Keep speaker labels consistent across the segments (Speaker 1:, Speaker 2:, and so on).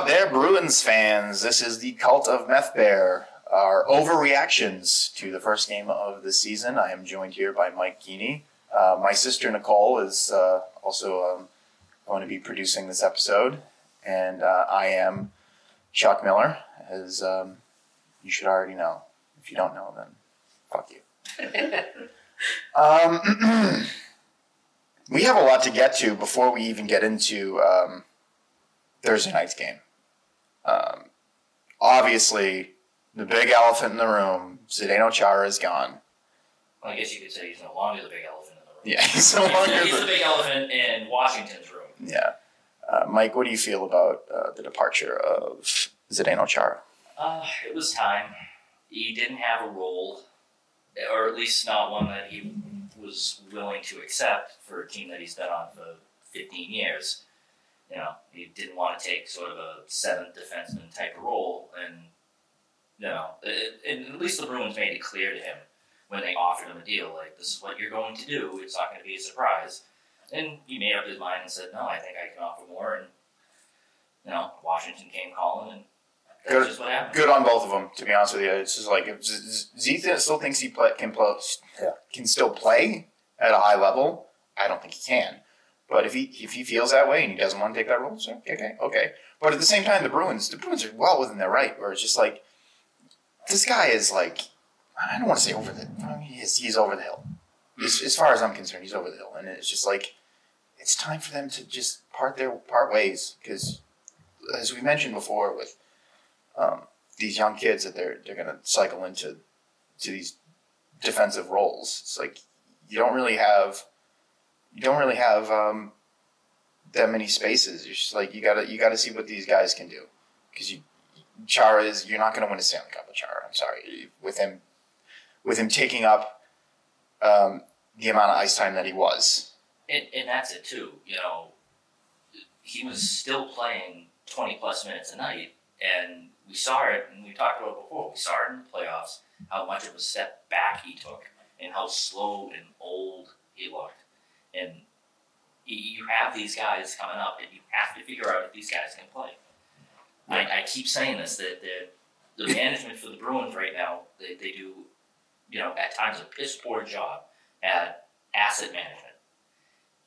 Speaker 1: out there, Bruins fans? This is the Cult of Meth Bear, our overreactions to the first game of the season. I am joined here by Mike Gane. My sister Nicole is also going to be producing this episode, and I am Chuck Miller, as you should already know. If you don't know, then fuck you. We have a lot to get to before we even get into Thursday night's game. Obviously, the big elephant in the room, Zdeno Chara, is gone.
Speaker 2: Well, I guess you could say he's no longer the big elephant in the room.
Speaker 1: Yeah, he's no longer
Speaker 2: he's the big elephant in Washington's room.
Speaker 1: Yeah. Mike, what do you feel about the departure of Zdeno Chara?
Speaker 2: It was time. He didn't have a role, or at least not one that he was willing to accept for a team that he's been on for 15 years. You know, he didn't want to take sort of a seventh defenseman type of role, and you know, and at least the Bruins made it clear to him when they offered him a deal, like, this is what you're going to do. It's not going to be a surprise. And he made up his mind and said, no, I think I can offer more. And you know, Washington came calling, and that's just what happened. Good on both of them, to be honest with you. It's just like, if Z still thinks he can still play at a high level, I don't think he can. But if he feels that way and he doesn't want to take that role, so okay. But at the same time, the Bruins are well within their right, where it's just like, this guy is like, I don't want to say over the, I mean, he's over the hill. As far as I'm concerned, he's over the hill, and it's just like, it's time for them to just part ways, because as we mentioned before, with these young kids that they're going to cycle into these defensive roles, it's like you don't really have that many spaces. You're just like, you gotta see what these guys can do, because you're not going to win a Stanley Cup with Chara. I'm sorry, with him taking up the amount of ice time that he was. And that's it too. You know, he was still playing 20-plus minutes a night, and we saw it, and we talked about it before. We saw it in the playoffs, how much of a step back he took, and how slow and old he looked. And you have these guys coming up, and you have to figure out if these guys can play. I keep saying this, that the management for the Bruins right now, they do, you know, at times a piss poor job at asset management.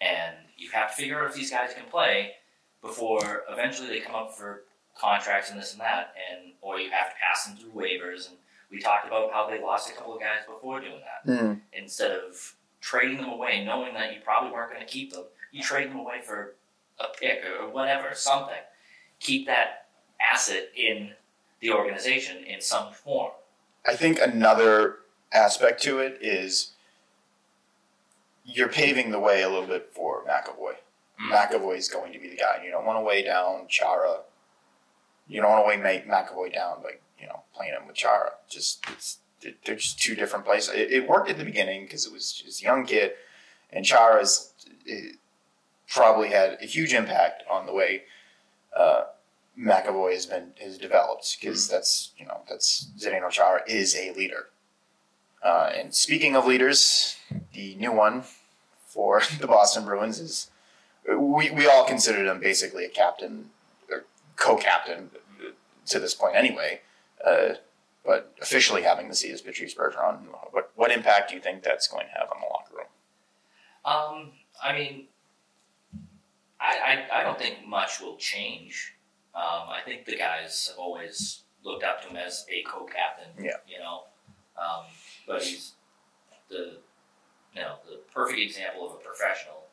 Speaker 2: And you have to figure out if these guys can play before eventually they come up for contracts and this and that, or you have to pass them through waivers. And we talked about how they lost a couple of guys before doing that.
Speaker 1: Mm.
Speaker 2: Instead of trading them away, knowing that you probably weren't going to keep them, you trade them away for a pick or whatever, something. Keep that asset in the organization in some form.
Speaker 1: I think another aspect to it is you're paving the way a little bit for McAvoy. McAvoy is going to be the guy. You don't want to weigh down Chara. You don't want to weigh McAvoy down by, you know, playing him with Chara. They're just two different places. It worked at the beginning because it was just a young kid, and Chara's probably had a huge impact on the way McAvoy has developed, because that's Zdeno Chara is a leader. And speaking of leaders, the new one for the Boston Bruins is, we all considered him basically a captain or co-captain to this point anyway. But officially having the seat is Patrice Bergeron. What impact do you think that's going to have on the locker room?
Speaker 2: I mean, I don't think much will change. I think the guys have always looked up to him as a co-captain.
Speaker 1: Yeah.
Speaker 2: You know, but he's the perfect example of a professional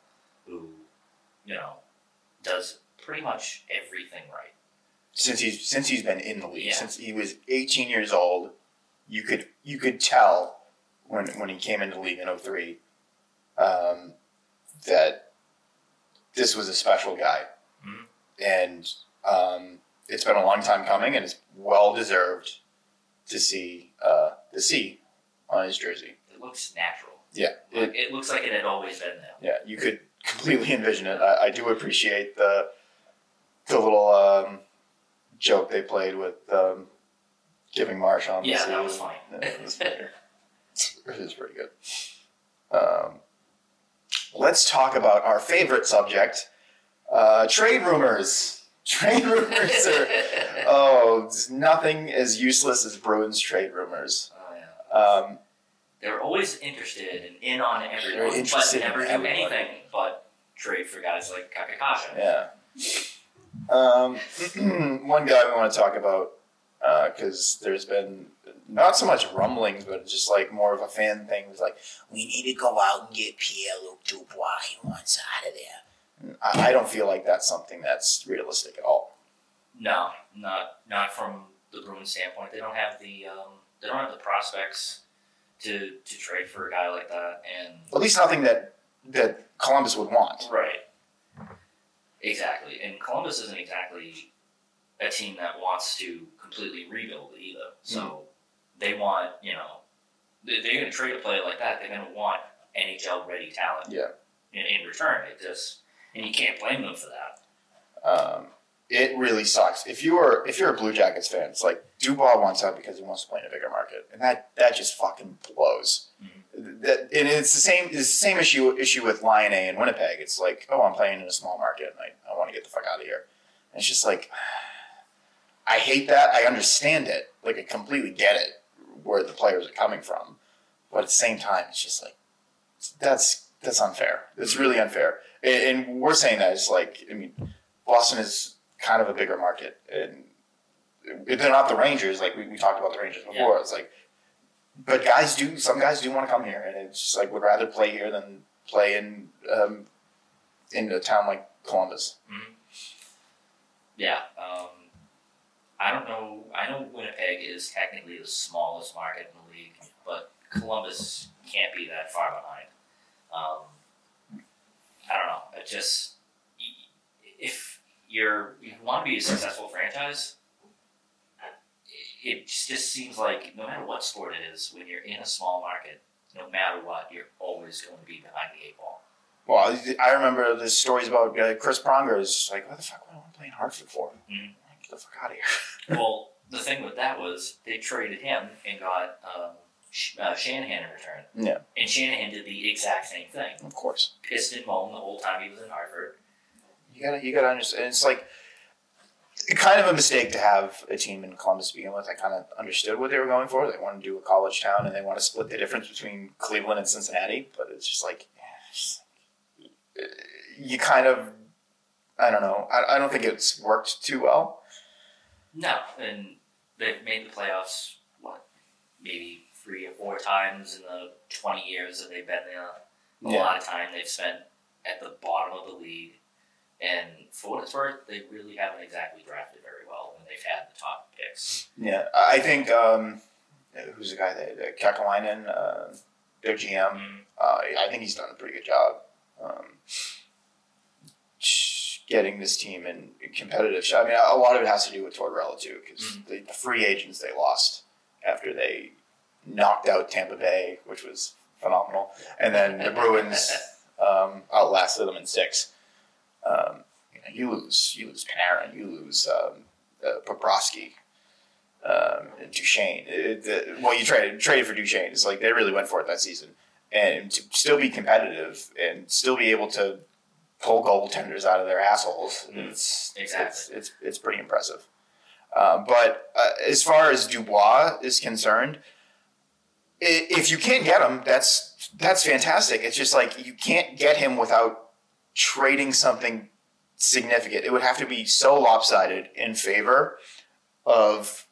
Speaker 2: who, you know, does pretty much everything right.
Speaker 1: Since he's been in the league,
Speaker 2: yeah.
Speaker 1: Since he was 18 years old, you could tell when he came into the league in 2003 that this was a special guy.
Speaker 2: Mm-hmm.
Speaker 1: And it's been a long time coming, and it's well deserved to see the C on his jersey.
Speaker 2: It looks natural.
Speaker 1: Yeah,
Speaker 2: it looks like it had always been there.
Speaker 1: Yeah, you could completely envision it. I do appreciate the little joke they played with giving Marchand.
Speaker 2: Yeah, that was funny.
Speaker 1: It was pretty good. Let's talk about our favorite subject, trade rumors. Trade rumors are there's nothing as useless as Bruins trade rumors.
Speaker 2: Oh yeah. They're always interested and in on everything, but never do anything but trade for guys like Kakakasha.
Speaker 1: Yeah. One guy we want to talk about, because there's been not so much rumblings, but just like more of a fan thing. It's like, we need to go out and get Pierre-Luc Dubois. He wants out of there. I don't feel like that's something that's realistic at all.
Speaker 2: No, not from the Bruins standpoint. They don't have the prospects to trade for a guy like that, and
Speaker 1: at least nothing that Columbus would want.
Speaker 2: Right. Exactly, and Columbus isn't exactly a team that wants to completely rebuild either. So they want, they're going to trade a player like that. They're going to want NHL ready talent.
Speaker 1: Yeah.
Speaker 2: In return, and you can't blame them for that.
Speaker 1: It really sucks. If you're a Blue Jackets fan, it's like Dubois wants out because he wants to play in a bigger market, and that just fucking blows. Mm-hmm. And it's the same issue with Lion A in Winnipeg. It's like, I'm playing in a small market, and I want to get the fuck out of here. And it's just like, I hate that. I understand it. Like, I completely get it where the players are coming from, but at the same time, it's just like that's unfair. It's really unfair. And we're saying that it's like, Boston is kind of a bigger market, and they're not the Rangers. Like we talked about the Rangers before. Yeah. It's like, but some guys do want to come here, and it's just like would rather play here than play in a town like Columbus.
Speaker 2: Mm-hmm. Yeah, I don't know. I know Winnipeg is technically the smallest market in the league, but Columbus can't be that far behind. I don't know. It just, if you want to be a successful franchise, it just seems like no matter what sport it is, when you're in a small market, no matter what, you're always going to be behind the eight ball.
Speaker 1: Well, I remember the stories about Chris Pronger is like, what the fuck would I want to play in Hartford for? Mm-hmm. Get the fuck out of here.
Speaker 2: Well, the thing with that was they traded him and got Shanahan in return.
Speaker 1: Yeah.
Speaker 2: And Shanahan did the exact same thing.
Speaker 1: Of course.
Speaker 2: Pissed and moaned the whole time he was in Hartford.
Speaker 1: You gotta understand. It's like kind of a mistake to have a team in Columbus to begin with. I kind of understood what they were going for. They wanted to do a college town, and they want to split the difference between Cleveland and Cincinnati. But it's just like, you kind of, I don't know. I don't think it's worked too well.
Speaker 2: No, and they've made the playoffs, maybe 3 or 4 times in the 20 years that they've been there. A lot of time they've spent at the bottom of the league. And for what it's worth, they really haven't exactly drafted very well when they've had the top picks.
Speaker 1: Yeah, I think, who's the guy that Kekalainen, their GM, I think he's done a pretty good job getting this team in competitive. A lot of it has to do with Tortorella, too, because the free agents they lost after they knocked out Tampa Bay, which was phenomenal, and then the Bruins outlasted them in 6. You lose Panarin, you lose Bobrovsky, Duchesne. You traded for Duchesne. It's like they really went for it that season, and to still be competitive and still be able to pull goaltenders out of their assholes. It's pretty impressive. But as far as Dubois is concerned, if you can't get him, that's fantastic. It's just like you can't get him without trading something significant. It would have to be so lopsided in favor of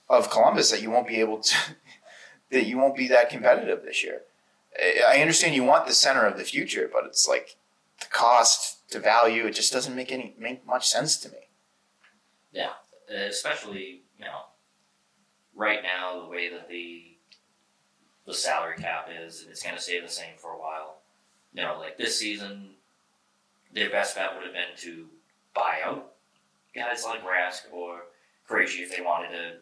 Speaker 1: Columbus that you won't be able to that you won't be that competitive this year. I understand you want the center of the future, but it's like the cost to value, it just doesn't make much sense to me.
Speaker 2: Yeah, especially right now the way that the salary cap is, and it's going to stay the same for a while. Like this season, their best bet would have been to buy out guys like Rask or Krejci if they wanted to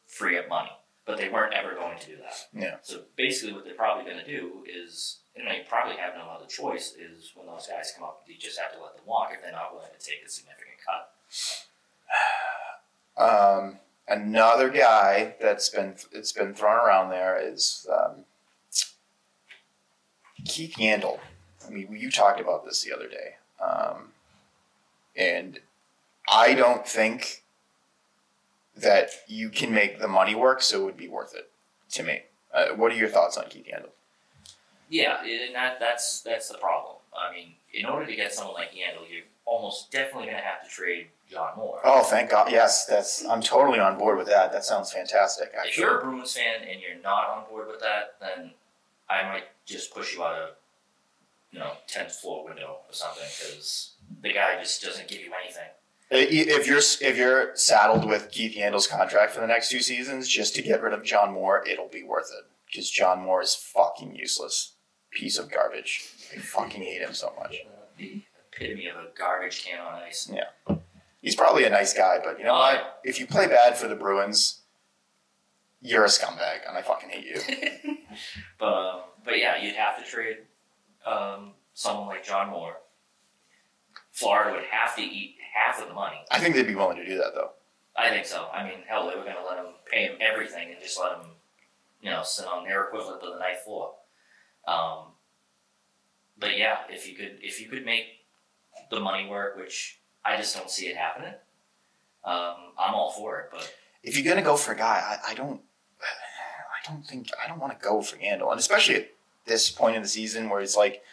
Speaker 2: free up money. But they weren't ever going to do that.
Speaker 1: Yeah.
Speaker 2: So basically what they're probably going to do is, and they probably have no other choice, is when those guys come up, you just have to let them walk if they're not willing to take a significant cut.
Speaker 1: Another guy it's been thrown around there is Keith Yandle. You talked about this the other day. And I don't think that you can make the money work, so it would be worth it to me. What are your thoughts on Keith Yandle?
Speaker 2: Yeah, and that's the problem. I mean, in order to get someone like Yandle, you're almost definitely going to have to trade John Moore.
Speaker 1: Oh, thank God. Yes, I'm totally on board with that. That sounds fantastic, actually.
Speaker 2: If you're a Bruins fan and you're not on board with that, then I might just push you out of, 10th floor window or something, because the guy just doesn't give you anything.
Speaker 1: If you're saddled with Keith Yandle's contract for the next 2 seasons just to get rid of John Moore, it'll be worth it. Because John Moore is fucking useless. Piece of garbage. I fucking hate him so much.
Speaker 2: The epitome of a garbage can on ice.
Speaker 1: Yeah. He's probably a nice guy, but you know what? If you play bad for the Bruins, you're a scumbag, and I fucking hate you.
Speaker 2: But yeah, you'd have to trade someone like John Moore. Florida would have to eat half of the money.
Speaker 1: I think they'd be willing to do that, though.
Speaker 2: I think so. I mean, hell, they were going to let him pay him everything and just let him, sit on their equivalent of the ninth floor. But yeah, if you could make the money work, which I just don't see it happening, I'm all for it. But
Speaker 1: if you're going to go for a guy, I don't want to go for Yandle, and especially at this point in the season where it's like,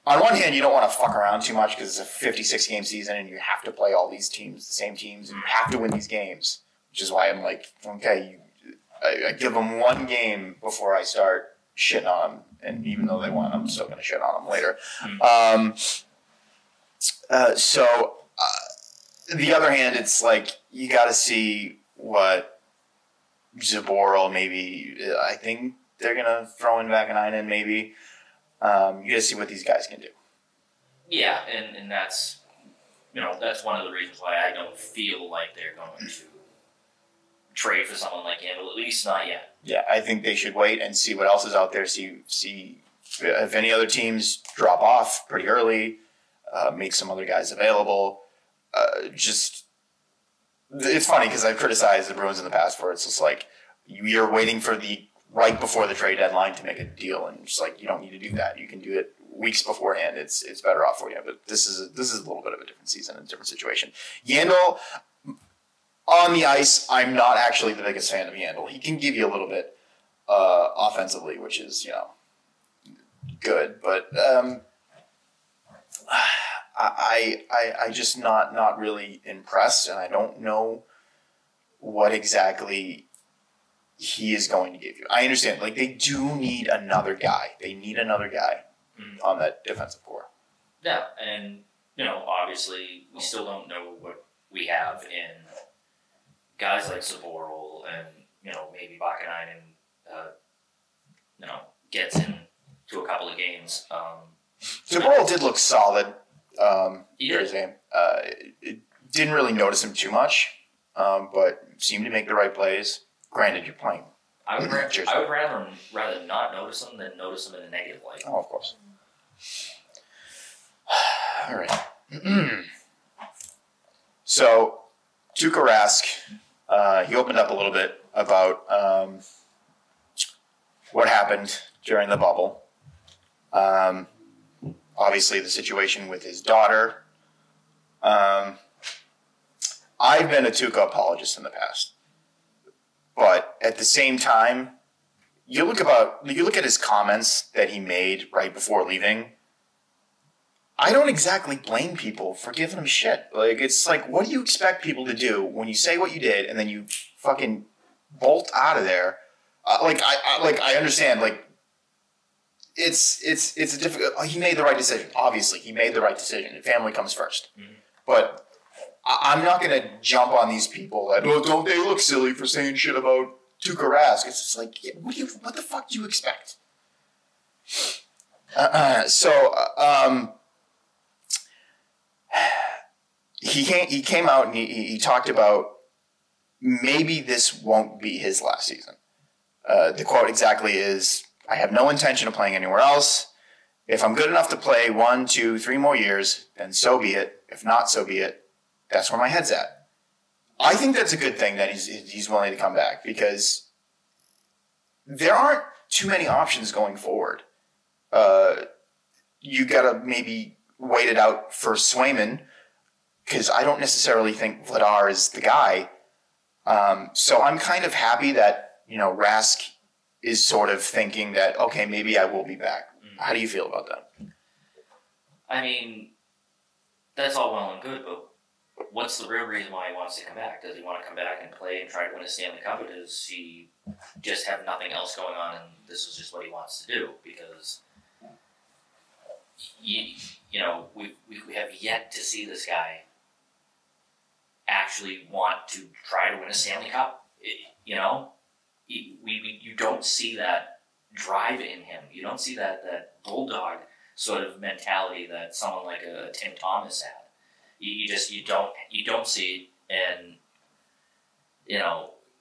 Speaker 1: on one hand, you don't want to fuck around too much because it's a 56-game season and you have to play all these teams, the same teams, and you have to win these games, which is why I'm like, okay, I give them 1 game before I start shitting on them, and even though they won, I'm still going to shit on them later. The other hand, it's like, you got to see what Zaboral maybe, I think they're going to throw in Vakanainen maybe. You got to see what these guys can do.
Speaker 2: Yeah, and that's one of the reasons why I don't feel like they're going to trade for someone like Yandle, at least not yet.
Speaker 1: Yeah, I think they should wait and see what else is out there. See if any other teams drop off pretty early. Make some other guys available. It's funny because I've criticized the Bruins in the past for it's just like you're waiting for the right before the trade deadline to make a deal, and just like you don't need to do that. You can do it weeks beforehand. It's better off for you. But this is a little bit of a different season, a different situation. Yandle on the ice, I'm not actually the biggest fan of Yandle. He can give you a little bit offensively, which is good, but I just not really impressed, and I don't know what exactly he is going to give you. I understand, like, they do need another guy. They need another guy on that defensive core.
Speaker 2: Yeah, and, obviously, we still don't know what we have in guys like Zaboral and, maybe Vakanainen, gets into a couple of games.
Speaker 1: Zaboral did look solid.
Speaker 2: He did.
Speaker 1: Didn't really notice him too much, but seemed to make the right plays. Granted, you're playing.
Speaker 2: I would rather not notice him than notice him in a negative light.
Speaker 1: Oh, of course. All right. So, Tuukka Rask, he opened up a little bit about what happened during the bubble. Obviously, the situation with his daughter. I've been a Tuukka apologist in the past. But at the same time, you look at his comments that he made right before leaving. I don't exactly blame people for giving him shit. Like, it's like, what do you expect people to do when you say what you did and then you fucking bolt out of there? I understand. Like, it's a difficult. He made the right decision. Obviously, he made the right decision. And family comes first. Mm-hmm. But I'm not going to jump on these people that, don't they look silly for saying shit about Tuukka Rask? It's just like, what the fuck do you expect? He came out and he talked about maybe this won't be his last season. The quote exactly is, I have no intention of playing anywhere else. If I'm good enough to play 1, 2, 3 more years, then so be it. If not, so be it. That's where my head's at. I think that's a good thing that he's willing to come back because there aren't too many options going forward. You got to maybe wait it out for Swayman. because I don't necessarily think Vladar is the guy. So I'm kind of happy that, Rask is sort of thinking that, okay, maybe I will be back. How do you feel about that?
Speaker 2: I mean, that's all well and good, but what's the real reason why he wants to come back? Does he want to come back and play and try to win a Stanley Cup, or does he just have nothing else going on and this is just what he wants to do? Because, we have yet to see this guy actually want to try to win a Stanley Cup. You don't see that drive in him. You don't see that bulldog sort of mentality that someone like a Tim Thomas had. You don't see it, and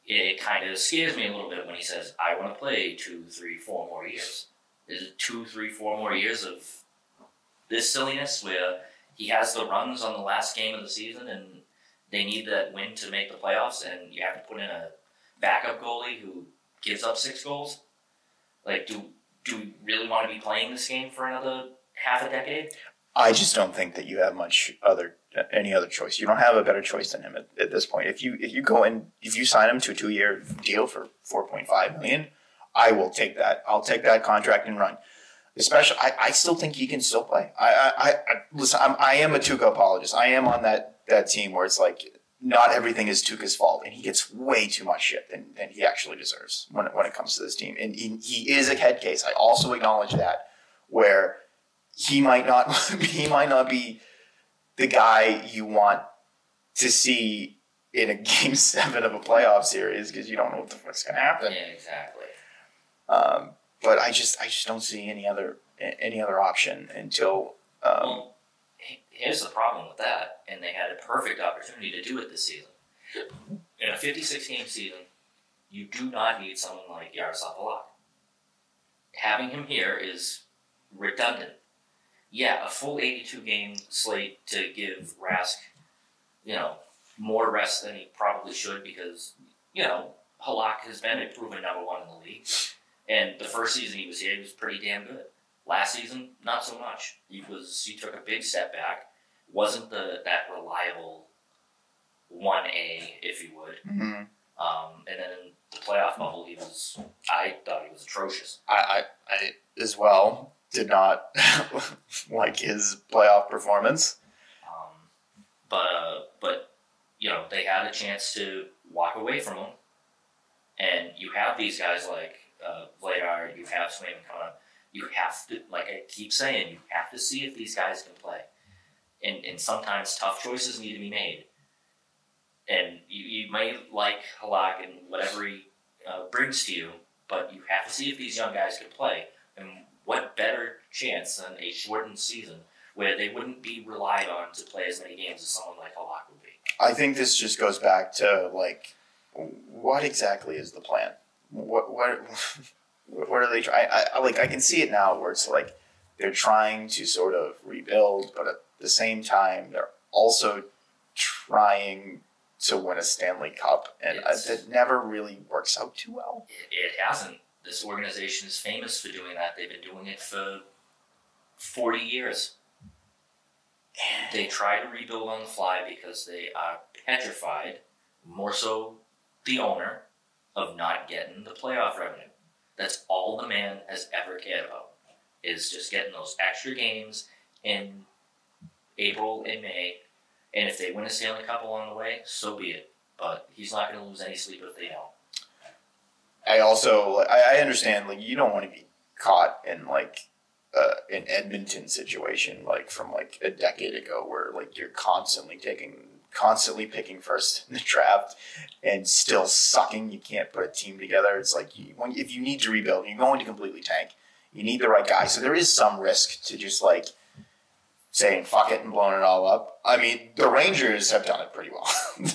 Speaker 2: it kind of scares me a little bit when he says, "I want to play 2, 3, 4 more years." Is it 2, 3, 4 more years of this silliness where he has the runs on the last game of the season and they need that win to make the playoffs, and you have to put in a backup goalie who gives up 6 goals? Like, do we really want to be playing this game for another half a decade?
Speaker 1: I just don't think that you have any other choice. You don't have a better choice than him at this point. If you sign him to a 2-year deal for $4.5 million, I will take that. I'll take that contract and run. Especially, I still think he can still play. Listen, I am a Tuukka apologist. I am on that team where it's like, not everything is Tuukka's fault, and he gets way too much shit than he actually deserves when it comes to this team. And he is a head case. I also acknowledge that, where he might not be the guy you want to see in a Game 7 of a playoff series, because you don't know what the fuck's going to happen.
Speaker 2: Yeah, exactly.
Speaker 1: But I just don't see any other option until.
Speaker 2: Well, here's the problem with that, and they had a perfect opportunity to do it this season. In a 56-game season, you do not need someone like Yaroslav Halak. Having him here is redundant. Yeah, a full 82-game slate to give Rask, more rest than he probably should, because, Halak has been a proven number 1 in the league. And the first season he was here, he was pretty damn good. Last season, not so much. He took a big step back. Wasn't that reliable 1A, if you would.
Speaker 1: Mm-hmm.
Speaker 2: And then in the playoff bubble, I thought he was atrocious.
Speaker 1: I as well did not like his playoff performance.
Speaker 2: But they had a chance to walk away from him. And you have these guys like Vladar, you have Swayman coming up. You have to, like I keep saying, you have to see if these guys can play. And sometimes tough choices need to be made. And you may like Halak and whatever he brings to you, but you have to see if these young guys can play. And what better chance than a shortened season where they wouldn't be relied on to play as many games as someone like Halak would be.
Speaker 1: I think this just goes back to, what exactly is the plan? What are they trying? I can see it now where it's like they're trying to sort of rebuild, but at the same time they're also trying to win a Stanley Cup, and that never really works out too well.
Speaker 2: It hasn't. This organization is famous for doing that. They've been doing it for 40 years. They try to rebuild on the fly because they are petrified, more so the owner, of not getting the playoff revenue. That's all the man has ever cared about, is just getting those extra games in April and May. And if they win a Stanley Cup along the way, so be it. But he's not going to lose any sleep if they don't.
Speaker 1: I understand, you don't want to be caught in, an Edmonton situation, from, a decade ago, where, you're constantly picking first in the draft and still sucking. You can't put a team together. It's if you need to rebuild, you're going to completely tank. You need the right guy. So there is some risk to just, saying fuck it and blowing it all up. I mean, the Rangers have done it pretty well.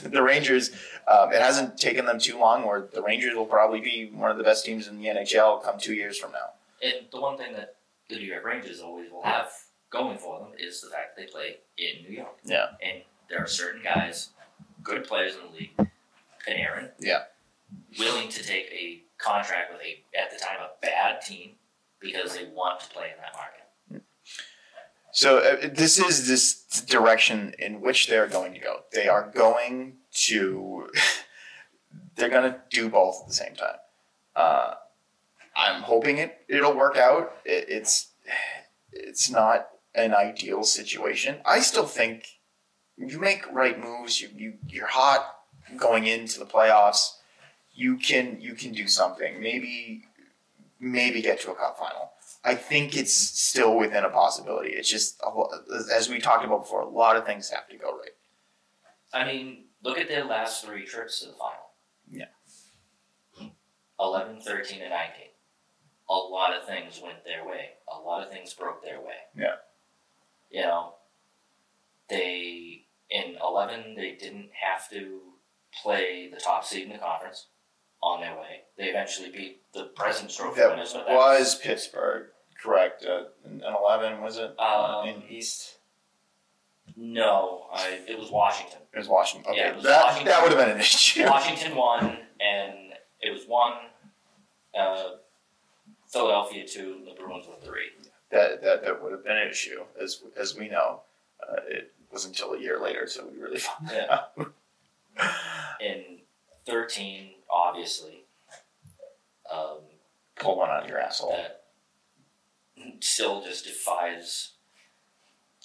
Speaker 1: The Rangers, it hasn't taken them too long where the Rangers will probably be one of the best teams in the NHL come 2 years from now.
Speaker 2: And the one thing that the New York Rangers always will have going for them is the fact that they play in New York.
Speaker 1: Yeah.
Speaker 2: And there are certain guys, good players in the league, Panarin, willing to take a contract with at the time, a bad team because they want to play in that market.
Speaker 1: So this is this direction in which they're going to go. They are going to, they're going to do both at the same time. I'm hoping it'll work out. It's not an ideal situation. I still think you make right moves. You're hot going into the playoffs. You can do something. Maybe get to a cup final. I think it's still within a possibility. It's just, as we talked about before, a lot of things have to go right.
Speaker 2: I mean, look at their last 3 trips to the final.
Speaker 1: Yeah.
Speaker 2: 11, 13, and 19. A lot of things went their way. A lot of things broke their way.
Speaker 1: Yeah.
Speaker 2: You know, in 11, they didn't have to play the top seed in the conference on their way. They eventually beat the President's Trophy winners.
Speaker 1: That was Pittsburgh, correct? In 11, was it? In East?
Speaker 2: No, it was Washington.
Speaker 1: It was Washington. Okay.
Speaker 2: Yeah, it was
Speaker 1: Washington. That would have been an issue.
Speaker 2: Washington won, and it was 1, Philadelphia 2, the Bruins were 3.
Speaker 1: That would have been an issue, as we know. It was until a year later, so we really found that out.
Speaker 2: In 13, obviously.
Speaker 1: Pull one out of your asshole.
Speaker 2: That still just defies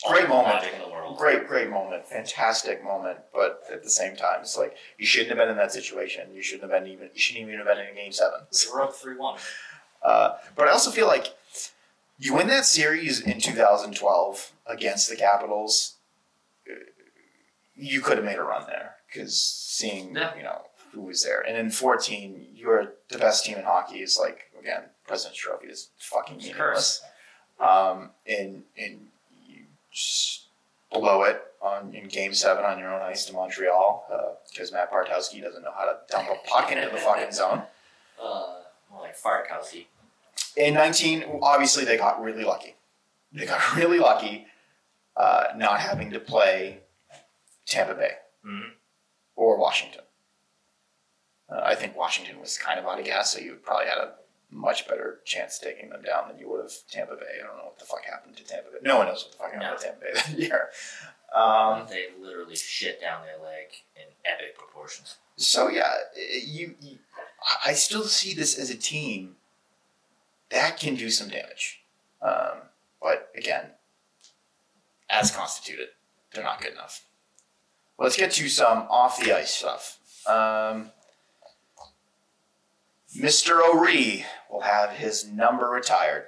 Speaker 1: great
Speaker 2: all
Speaker 1: moment.
Speaker 2: the magic in the world.
Speaker 1: Great moment. Fantastic moment. But at the same time, it's like you shouldn't have been in that situation. You shouldn't even have been in Game 7.
Speaker 2: We were up 3-1.
Speaker 1: But I also feel like you win that series in 2012 against the Capitals. You could have made a run there because seeing who was there, and in 14 you're the best team in hockey is like again President's Trophy is fucking meaningless. And you just blow it in Game 7 on your own ice to Montreal because Matt Bartowski doesn't know how to dump a puck into the fucking zone.
Speaker 2: More like Fartkowski.
Speaker 1: In 19, obviously they got really lucky. Not having to play Tampa Bay or Washington. I think Washington was kind of out of gas, so you probably had a much better chance taking them down than you would have Tampa Bay. I don't know what the fuck happened to Tampa Bay. No one knows what the fuck happened to Tampa Bay that year.
Speaker 2: They literally shit down their leg in epic proportions.
Speaker 1: So yeah, I still see this as a team that can do some damage. But again, as constituted, they're not good enough. Let's get to some off the ice stuff. Mr. O'Ree will have his number retired.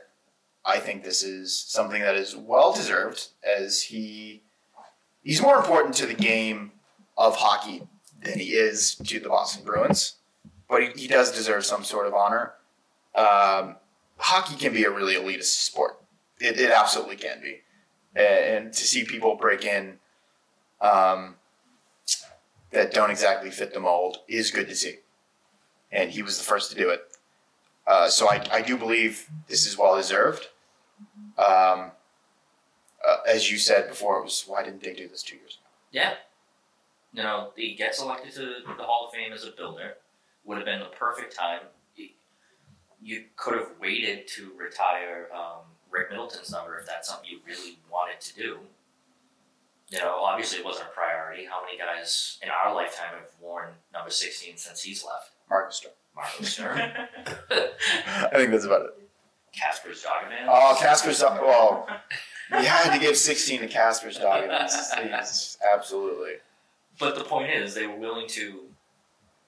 Speaker 1: I think this is something that is well deserved, as he's more important to the game of hockey than he is to the Boston Bruins. But he does deserve some sort of honor. Hockey can be a really elitist sport. It absolutely can be. And to see people break in that don't exactly fit the mold is good to see. And he was the first to do it. So I do believe this is well deserved. As you said before, it was why didn't they do this 2 years ago?
Speaker 2: Yeah. He gets elected to the Hall of Fame as a builder. Would have been the perfect time. You could have waited to retire Rick Middleton's number if that's something you really wanted to do. Obviously it wasn't a priority. How many guys in our lifetime have worn number 16 since he's left?
Speaker 1: Marcus
Speaker 2: Stern.
Speaker 1: I think that's about it.
Speaker 2: Kasper Stuyvesant.
Speaker 1: Oh, Kasper Stuyvesant. Well, you had to give 16 to Kasper Stuyvesant. Absolutely.
Speaker 2: But the point is, they were willing to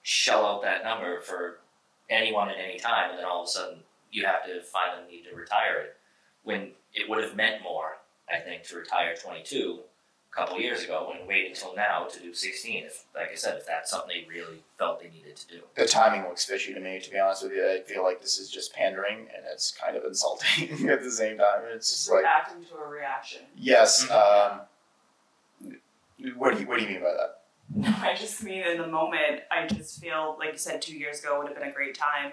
Speaker 2: shell out that number for anyone at any time, and then all of a sudden you have to find the need to retire it. When it would have meant more, I think, to retire 22 a couple of years ago and wait until now to do 16. If, like I said, if that's something they really felt they needed to do.
Speaker 1: The timing looks fishy to me, to be honest with you. I feel like this is just pandering, and it's kind of insulting at the same time. It's just like
Speaker 3: reacting to a reaction.
Speaker 1: Yes. What do you mean by that?
Speaker 3: No, I just mean in the moment, I just feel, like you said, 2 years ago would have been a great time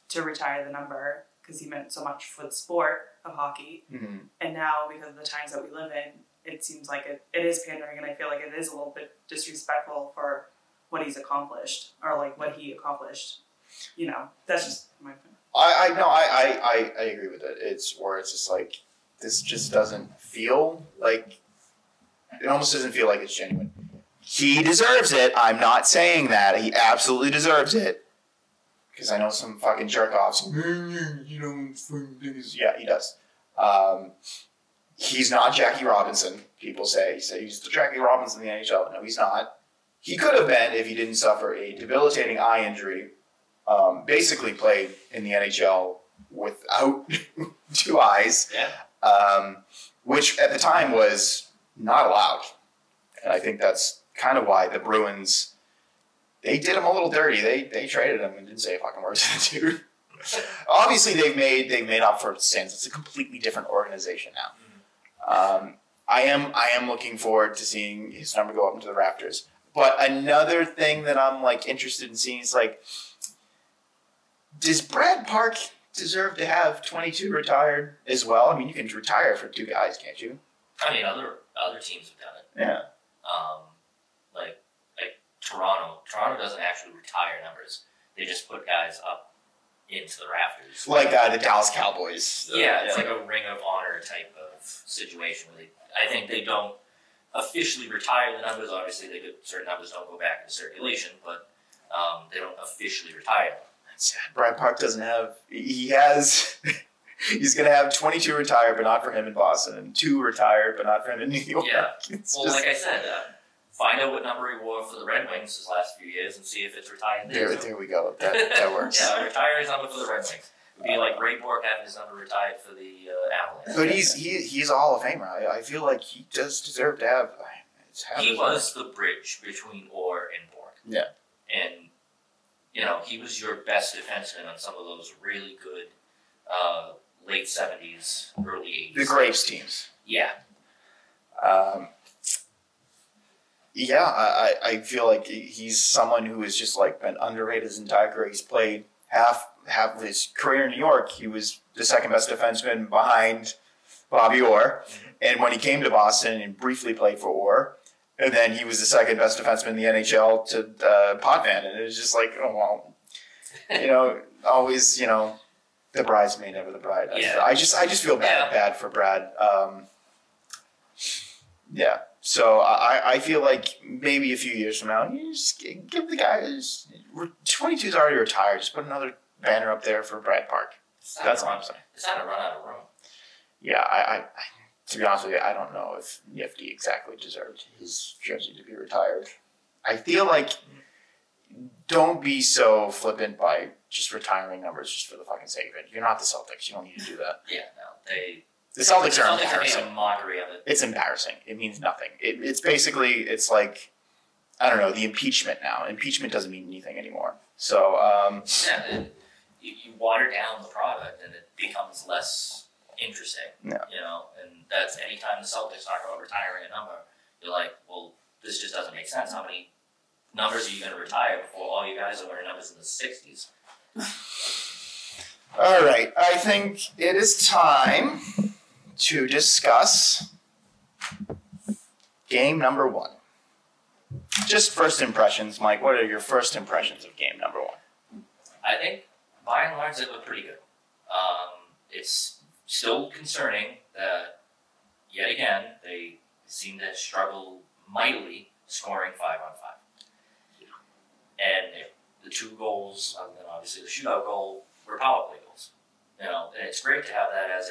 Speaker 3: to retire the number because he meant so much for the sport of hockey. Mm-hmm. And now, because of the times that we live in, it seems like it is pandering, and I feel like it is a little bit disrespectful for what he's accomplished, or like what he accomplished. That's just my opinion.
Speaker 1: I agree with it. It's just like this just doesn't feel like, it almost doesn't feel like it's genuine. He deserves it. I'm not saying that. He absolutely deserves it. Because I know some fucking jerk-offs. You know, yeah, he does. He's not Jackie Robinson, people say. He's the Jackie Robinson in the NHL. No, he's not. He could have been if he didn't suffer a debilitating eye injury. Basically played in the NHL without two eyes.
Speaker 2: Yeah.
Speaker 1: Which at the time was not allowed. And I think that's kind of why the Bruins, they did him a little dirty. They traded him and didn't say a fucking word to the dude. Obviously, they've made up for sins. It's a completely different organization now. I am looking forward to seeing his number go up into the rafters. But another thing that I'm like interested in seeing is like, does Brad Park deserve to have 22 retired as well? I mean, you can retire for two guys, can't you?
Speaker 2: I mean, other teams have done it.
Speaker 1: Yeah.
Speaker 2: Like Toronto. Toronto doesn't actually retire numbers. They just put guys up into the rafters.
Speaker 1: Like the Dallas Cowboys.
Speaker 2: It's like a Ring of Honor type of situation. Where I think they don't officially retire the numbers. Obviously, certain numbers don't go back into circulation, but they don't officially retire them.
Speaker 1: That's sad. Brad Park doesn't have. He has. He's going to have 22 retired, but not for him in Boston, and 2 retired, but not for him in New York.
Speaker 2: Yeah. Like I said, find out what number he wore for the Red Wings his last few years and see if it's retired there.
Speaker 1: There we go. That works.
Speaker 2: Yeah, retire his number for the Red Wings. It would be like Ray Bork having his number retired for the Avalanche.
Speaker 1: But he's a Hall of Famer. I feel like he does deserve to have.
Speaker 2: He was the bridge between Orr and Bork.
Speaker 1: Yeah.
Speaker 2: And, he was your best defenseman on some of those really good late 70s, early 80s.
Speaker 1: The Graves teams.
Speaker 2: Yeah.
Speaker 1: I feel like he's someone who has just like been underrated his entire career. He's played half of his career in New York. He was the second best defenseman behind Bobby Orr. Mm-hmm. And when he came to Boston and briefly played for Orr, and then he was the second best defenseman in the NHL to Potvin. And it was just like, oh, well, always, the bridesmaid, never the bride.
Speaker 2: Yeah.
Speaker 1: I just feel bad for Brad. Yeah. So I feel like maybe a few years from now, you just give the guys 22's already retired. Just put another banner up there for Brad Park. That's all I'm saying.
Speaker 2: It's not a run out of room.
Speaker 1: Yeah, I to be honest with you, I don't know if Nifty exactly deserved his jersey to be retired. I feel like don't be so flippant by just retiring numbers just for the fucking sake of it. You're not the Celtics. You don't need to do that.
Speaker 2: Yeah, no,
Speaker 1: The Celtics are embarrassing.
Speaker 2: Made a mockery of it.
Speaker 1: It's embarrassing. It means nothing. It's basically, it's like, I don't know, the impeachment now. Impeachment doesn't mean anything anymore. So,
Speaker 2: you water down the product and it becomes less interesting.
Speaker 1: Yeah.
Speaker 2: And that's anytime the Celtics talk about retiring a number, you're like, well, this just doesn't make sense. How many numbers are you going to retire before all you guys are wearing numbers in the 60s?
Speaker 1: All right. I think it is time to discuss game number 1. Just first impressions, Mike. What are your first impressions of game number 1?
Speaker 2: I think, by and large, it looked pretty good. It's still concerning that, yet again, they seem to struggle mightily scoring 5-on-5. And the 2 goals, and then obviously the shootout goal, were power play goals. And it's great to have that as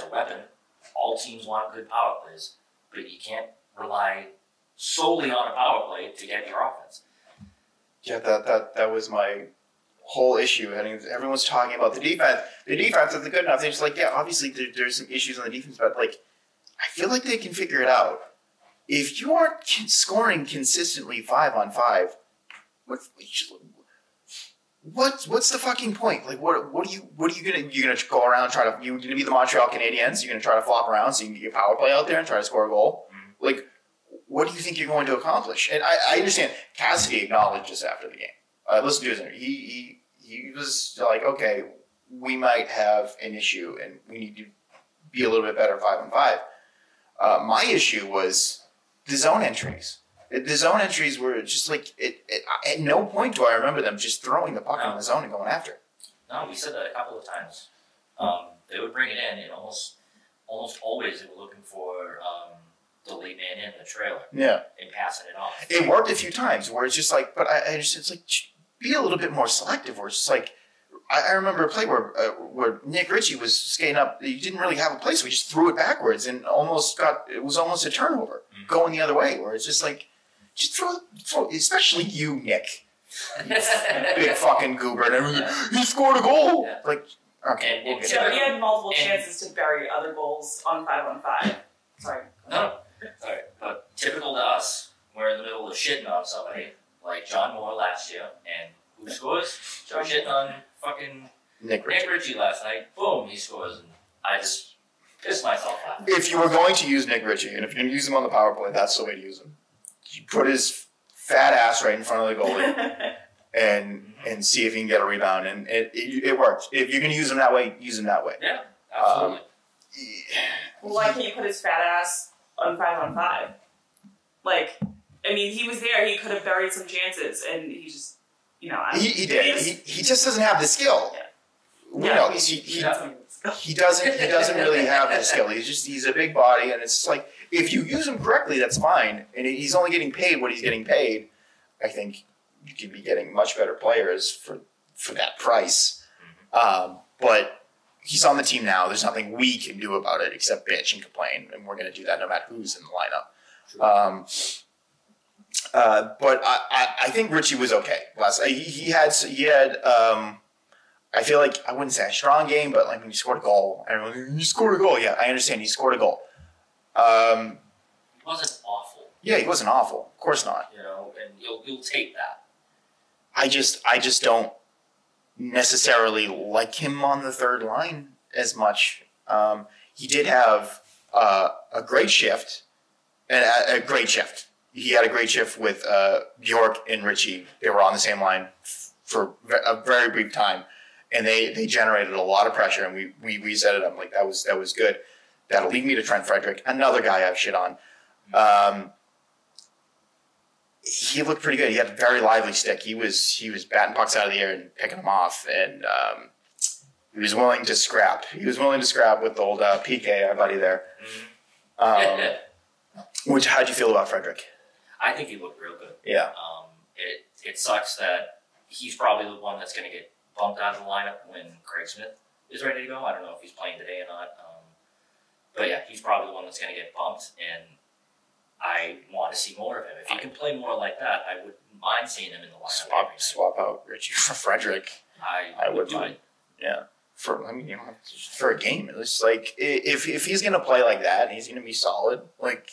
Speaker 2: a weapon. All teams want good power plays, but you can't rely solely on a power play to get your offense.
Speaker 1: Yeah, that was my whole issue. I mean, everyone's talking about the defense. The defense isn't good enough. They're just like, yeah, obviously there's some issues on the defense, but like, I feel like they can figure it out. If you aren't scoring consistently 5-on-5, what's the fucking point? Like, what are you gonna go around you're gonna be the Montreal Canadiens? You're gonna try to flop around so you can get your power play out there and try to score a goal? Mm-hmm. Like, what do you think you're going to accomplish? And I understand Cassidy acknowledged this after the game. Listen to his interview. He was like, okay, we might have an issue and we need to be a little bit better 5-on-5. My issue was the zone entries. The zone entries were just like, at no point do I remember them just throwing the puck in the zone and going after it.
Speaker 2: No, we said that a couple of times. they would bring it in, and almost always they were looking for the late man in the trailer.
Speaker 1: Yeah.
Speaker 2: And passing it off.
Speaker 1: It worked a few times where it's just like, but I just, it's like, be a little bit more selective. Where it's just like, I remember a play where Nick Ritchie was skating up. He didn't really have a play, so he just threw it backwards and it was almost a turnover going the other way. Where it's just like, just throw especially you, Nick. Big fucking goober. And everything, he scored a goal. Yeah. Like, okay.
Speaker 3: He had multiple chances to bury other goals on 5-on-5. Sorry.
Speaker 2: No. Sorry. But typical to us, we're in the middle of shitting on somebody, like John Moore last year, and who scores? We're shitting on fucking Nick Ritchie last night. Boom, he scores, and I just pissed myself off.
Speaker 1: If you were going to use Nick Ritchie, and if you're going to use him on the power play, that's the way to use him. You put his fat ass right in front of the goalie and see if he can get a rebound, and it worked. If you're going to use him that way, use him that way.
Speaker 2: Yeah, absolutely.
Speaker 3: Well, why can't you put his fat ass on 5-on-5? Like, I mean, he was there. He could have buried some chances, and he just, you know.
Speaker 1: He did. He just doesn't have the skill.
Speaker 3: Yeah.
Speaker 1: We know this. He doesn't really have the skill. He's a big body, and it's like, if you use him correctly, that's fine. And he's only getting paid what he's getting paid. I think you could be getting much better players for that price. But he's on the team now. There's nothing we can do about it except bitch and complain, and we're going to do that no matter who's in the lineup. But I think Ritchie was okay last night. He had I feel like, I wouldn't say a strong game, but like when you scored a goal, everyone, you scored a goal. Yeah, I understand. He scored a goal.
Speaker 2: He wasn't awful.
Speaker 1: Yeah, he wasn't awful. Of course not.
Speaker 2: You know, and you'll take that.
Speaker 1: I just don't necessarily like him on the third line as much. He did have a great shift, and a great shift. He had a great shift with Bjork and Ritchie. They were on the same line for a very brief time, and they generated a lot of pressure, and we reset it. I'm like, that was good. That'll lead me to Trent Frederick, another guy I've shit on. He looked pretty good. He had a very lively stick. He was batting pucks out of the air and picking them off, and he was willing to scrap. He was willing to scrap with the old PK, our buddy there. How'd you feel about Frederick?
Speaker 2: I think he looked real good.
Speaker 1: Yeah.
Speaker 2: It sucks that he's probably the one that's going to get bumped out of the lineup when Craig Smith is ready to go. I don't know if he's playing today or not. But yeah, he's probably the one that's going to get bumped, and I want to see more of him. If he can play more like that, I wouldn't mind seeing him in the lineup.
Speaker 1: Swap out Ritchie for Frederick.
Speaker 2: I would mind.
Speaker 1: Yeah. For a game, it's like if he's going to play like that, and he's going to be solid. Like,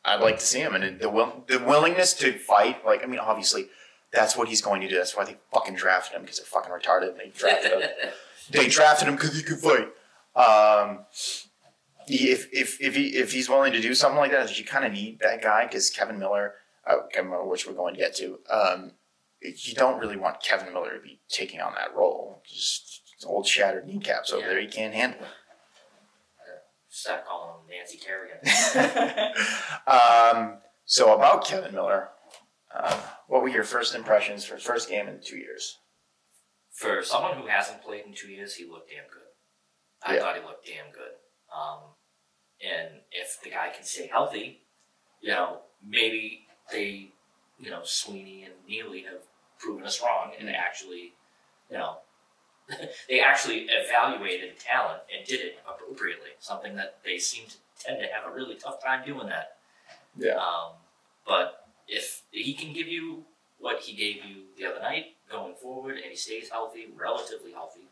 Speaker 1: I'd like to see him, and the willingness to fight. Like, I mean, obviously, that's what he's going to do. That's why they fucking drafted him, because they're fucking retarded. They drafted him because he could fight. If he's willing to do something like that, you kind of need that guy, because Kevin Miller, which we're going to get to, you don't really want Kevin Miller to be taking on that role. Just old shattered kneecaps over there. He can't handle it.
Speaker 2: Start calling him Nancy Kerrigan.
Speaker 1: So about Kevin Miller, what were your first impressions for his first game in 2 years?
Speaker 2: For someone who hasn't played in 2 years, he looked damn good. I thought he looked damn good. And if the guy can stay healthy, maybe they, Sweeney and Neely have proven us wrong, and they actually, they actually evaluated talent and did it appropriately. Something that they seem to tend to have a really tough time doing that.
Speaker 1: Yeah.
Speaker 2: But if he can give you what he gave you the other night going forward, and he stays healthy, relatively healthy,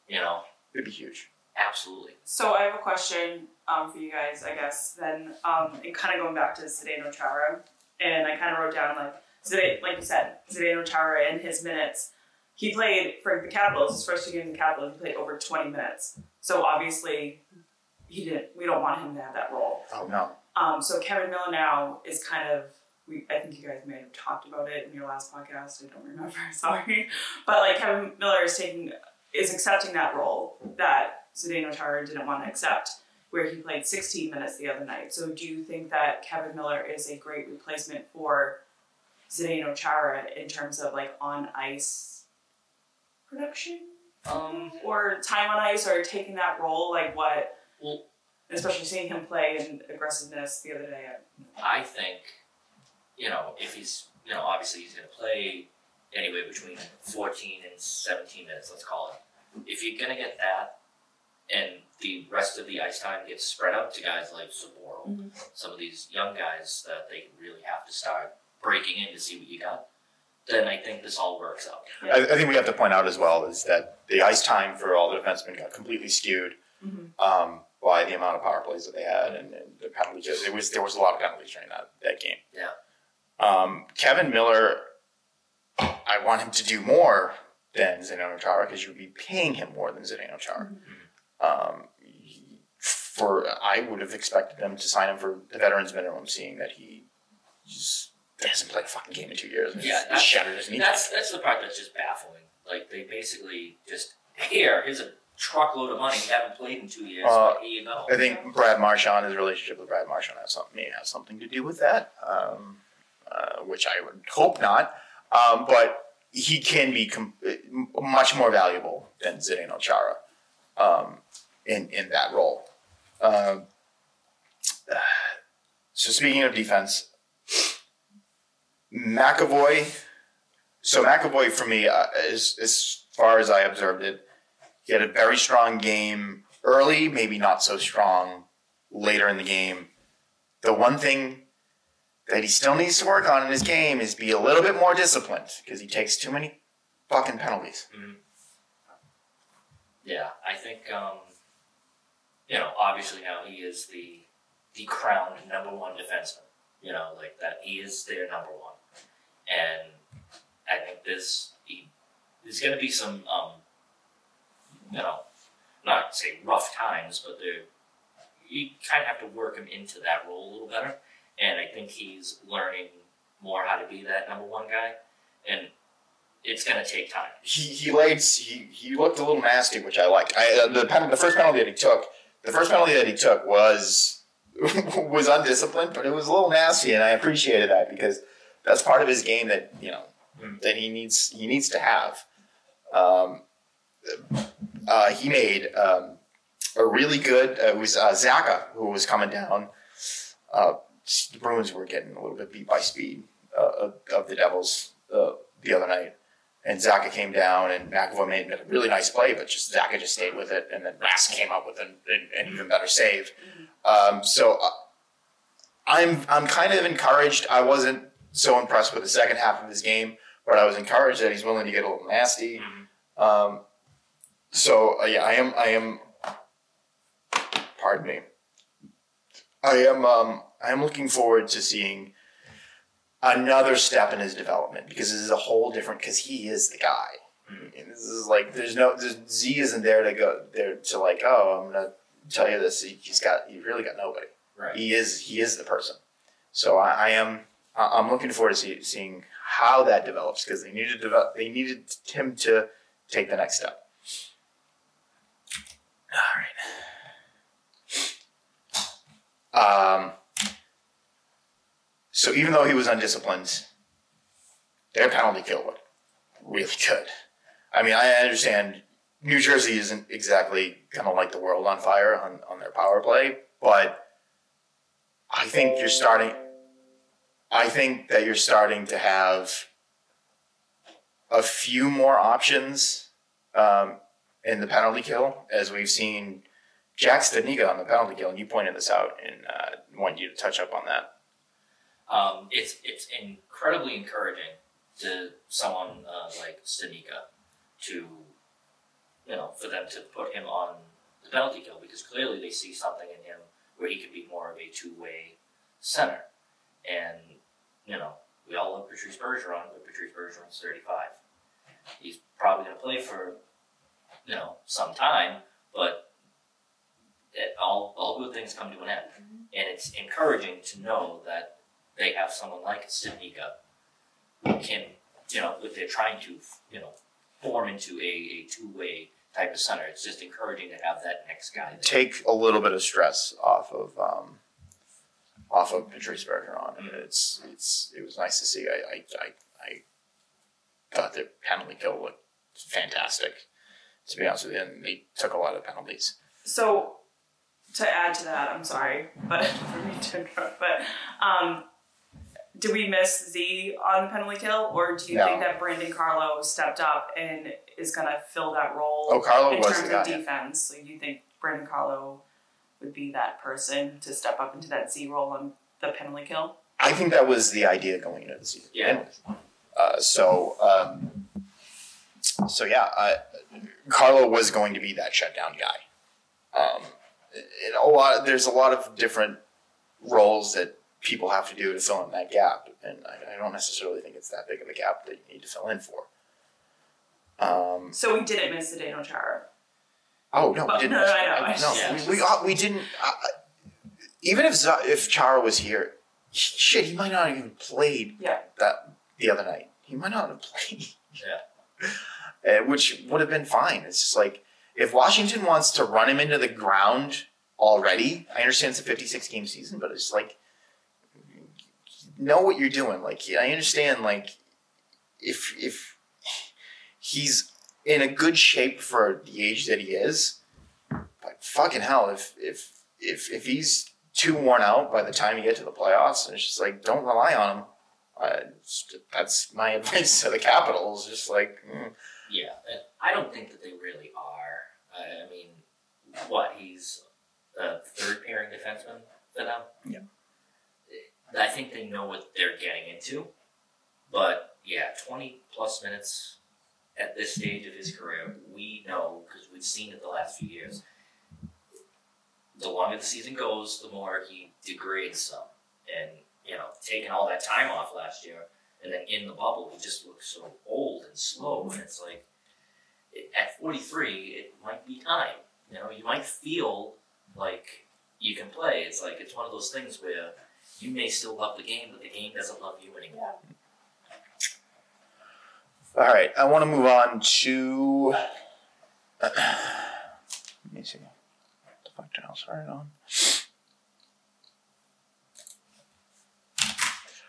Speaker 1: it'd be huge.
Speaker 2: Absolutely.
Speaker 3: So I have a question for you guys, I guess, then, and kind of going back to Zdeno Chara, and I kind of wrote down, like you said, Zdeno Chara in his minutes, he played for the Capitals, his first 2 games in the Capitals, he played over 20 minutes. So obviously, we don't want him to have that role.
Speaker 1: Oh, no.
Speaker 3: So Kevin Miller now is kind of, I think you guys may have talked about it in your last podcast, I don't remember, sorry. But Kevin Miller is accepting that role that Zdeno Chara didn't want to accept, where he played 16 minutes the other night. So do you think that Kevin Miller is a great replacement for Zdeno Chara in terms of on ice production? Or time on ice, or taking that role, like what?
Speaker 2: Well,
Speaker 3: especially seeing him play in aggressiveness the other day.
Speaker 2: I think, if he's, obviously he's going to play anywhere between 14 and 17 minutes, let's call it. If you're going to get that, and the rest of the ice time gets spread out to guys like Saboro, some of these young guys that they really have to start breaking in to see what you got, then I think this all works out.
Speaker 1: Yeah. I think we have to point out as well is that the ice time for all the defensemen got completely skewed by the amount of power plays that they had and the penalties. There was a lot of penalties during that game.
Speaker 2: Yeah.
Speaker 1: Kevin Miller, I want him to do more than Zdeno Chara because you would be paying him more than Zdeno Chara. I would have expected them to sign him for the veterans minimum, seeing that he just hasn't played a fucking game in 2 years.
Speaker 2: Yeah, that's the part that's just baffling. Like, they basically just, here's a truckload of money. You haven't played in 2 years, but here you go.
Speaker 1: I think Brad Marchand, his relationship with Brad Marchand may have something to do with that, which I would hope not. But he can be much more valuable than Zdeno Chara in that role. So speaking of defense, McAvoy for me, as far as I observed it, he had a very strong game early, maybe not so strong later in the game. The one thing that he still needs to work on in his game is be a little bit more disciplined because he takes too many fucking penalties.
Speaker 2: Yeah, I think, obviously now he is the crowned number one defenseman. Like that, he is their number one. And I think there's going to be some, not to say rough times, but you kind of have to work him into that role a little better. And I think he's learning more how to be that number one guy. And it's going to take time.
Speaker 1: He looked a little nasty, which I liked. The first penalty that he took was undisciplined, but it was a little nasty, and I appreciated that because that's part of his game that that he needs to have. He made a really good. It was Zaka who was coming down. The Bruins were getting a little bit beat by speed of the Devils the other night, and Zaka came down, and McAvoy made a really nice play, but Zaka just stayed with it, and then Rask came up with an even better save. So I'm kind of encouraged. I wasn't so impressed with the second half of his game, but I was encouraged that he's willing to get a little nasty. I am. Pardon me. I am looking forward to seeing another step in his development because this is a whole different. Because he is the guy. And this is like Z isn't there to go there to like. Oh, I'm gonna tell you this. He's really got nobody.
Speaker 2: Right.
Speaker 1: He is the person. So I'm looking forward to seeing how that develops because they needed him to take the next step. All right. So even though he was undisciplined, their penalty kill looked really good. I mean, I understand New Jersey isn't exactly going to light the world on fire on their power play, but I think you're starting to have a few more options in the penalty kill, as we've seen Jack Studnicka on the penalty kill, and you pointed this out and wanted you to touch up on that.
Speaker 2: It's incredibly encouraging to someone like Studnicka to, for them to put him on the penalty kill because clearly they see something in him where he could be more of a two-way center. And, we all love Patrice Bergeron, but Patrice Bergeron's 35. He's probably going to play for, some time, but all good things come to an end. And it's encouraging to know that they have someone like Studnicka who can, if they're trying to, form into a two-way type of center. It's just encouraging to have that next guy there.
Speaker 1: Take a little bit of stress off of Patrice Bergeron. And it was nice to see. I thought the penalty kill looked fantastic. to be honest with you, and they took a lot of penalties.
Speaker 3: So, to add to that, I'm sorry, but for me to interrupt, but did we miss Z on the penalty kill, or do you think that Brandon Carlo stepped up and is going to fill that role
Speaker 1: Carlo
Speaker 3: in
Speaker 1: was
Speaker 3: terms
Speaker 1: the
Speaker 3: of
Speaker 1: guy,
Speaker 3: defense? So you think Brandon Carlo would be that person to step up into that Z role on the penalty kill?
Speaker 1: I think that was the idea going into the season.
Speaker 2: Yeah.
Speaker 1: Carlo was going to be that shutdown guy. There's a lot of different roles that people have to do to fill in that gap, and I don't necessarily think it's that big of a gap that you need to fill in for.
Speaker 3: So we didn't miss the Zdeno Chara.
Speaker 1: Oh no, we didn't.
Speaker 3: No, I know.
Speaker 1: We didn't. Even if Chara was here, shit, he might not have even played that the other night. He might not have played.
Speaker 2: Yeah.
Speaker 1: Which would have been fine. It's just like, if Washington wants to run him into the ground already, I understand it's a 56-game season, but it's like, know what you're doing. Like, I understand, like, if he's in a good shape for the age that he is, but fucking hell, if he's too worn out by the time you get to the playoffs, and it's just like, don't rely on him. That's my advice to the Capitals. Just like,
Speaker 2: Yeah, and I don't think that they really are. I mean, he's a third pairing defenseman for them?
Speaker 1: Yeah.
Speaker 2: I think they know what they're getting into. But, 20-plus minutes at this stage of his career, we know, because we've seen it the last few years, the longer the season goes, the more he degrades some. And, taking all that time off last year, and then in the bubble, he just looks so old and slow. And it's like, at 43, it might be time. You might feel like you can play. It's like, it's one of those things where you may still love the game, but the game doesn't love you anymore.
Speaker 1: All right, I want to move on to. Let me see. What the fuck did I start on?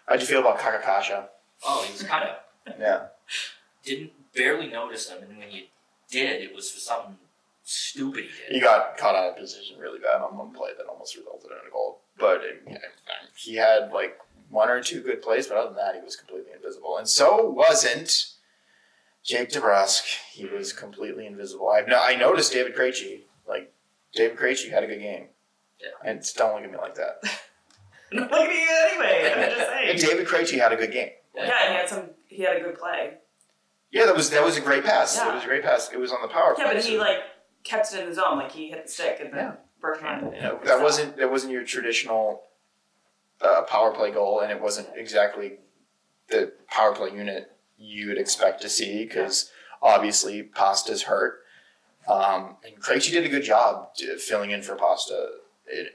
Speaker 1: How'd you feel about Kakakasha?
Speaker 2: Oh, he was kind of.
Speaker 1: Yeah.
Speaker 2: Didn't barely notice him, and when you did, it was for something stupid he did.
Speaker 1: He got caught out of position really bad on one play that almost resulted in a goal. But he had like one or two good plays, but other than that, he was completely invisible. And so wasn't Jake DeBrusk. He was completely invisible. I noticed David Krejci. Like, David Krejci had a good game.
Speaker 2: Yeah.
Speaker 1: And don't look at me like that.
Speaker 3: Look at you anyway. I'm just saying.
Speaker 1: David Krejci had a good game.
Speaker 3: Yeah, he had a good play.
Speaker 1: Yeah, that was a great pass.
Speaker 3: Yeah.
Speaker 1: It was a great pass. It was on the power play.
Speaker 3: Yeah, but he kept it in the zone. Like, he hit the stick and then Bergeron.
Speaker 1: That wasn't your traditional power play goal, and it wasn't exactly the power play unit you would expect to see, because obviously Pasta's hurt. And Krejci did a good job filling in for Pasta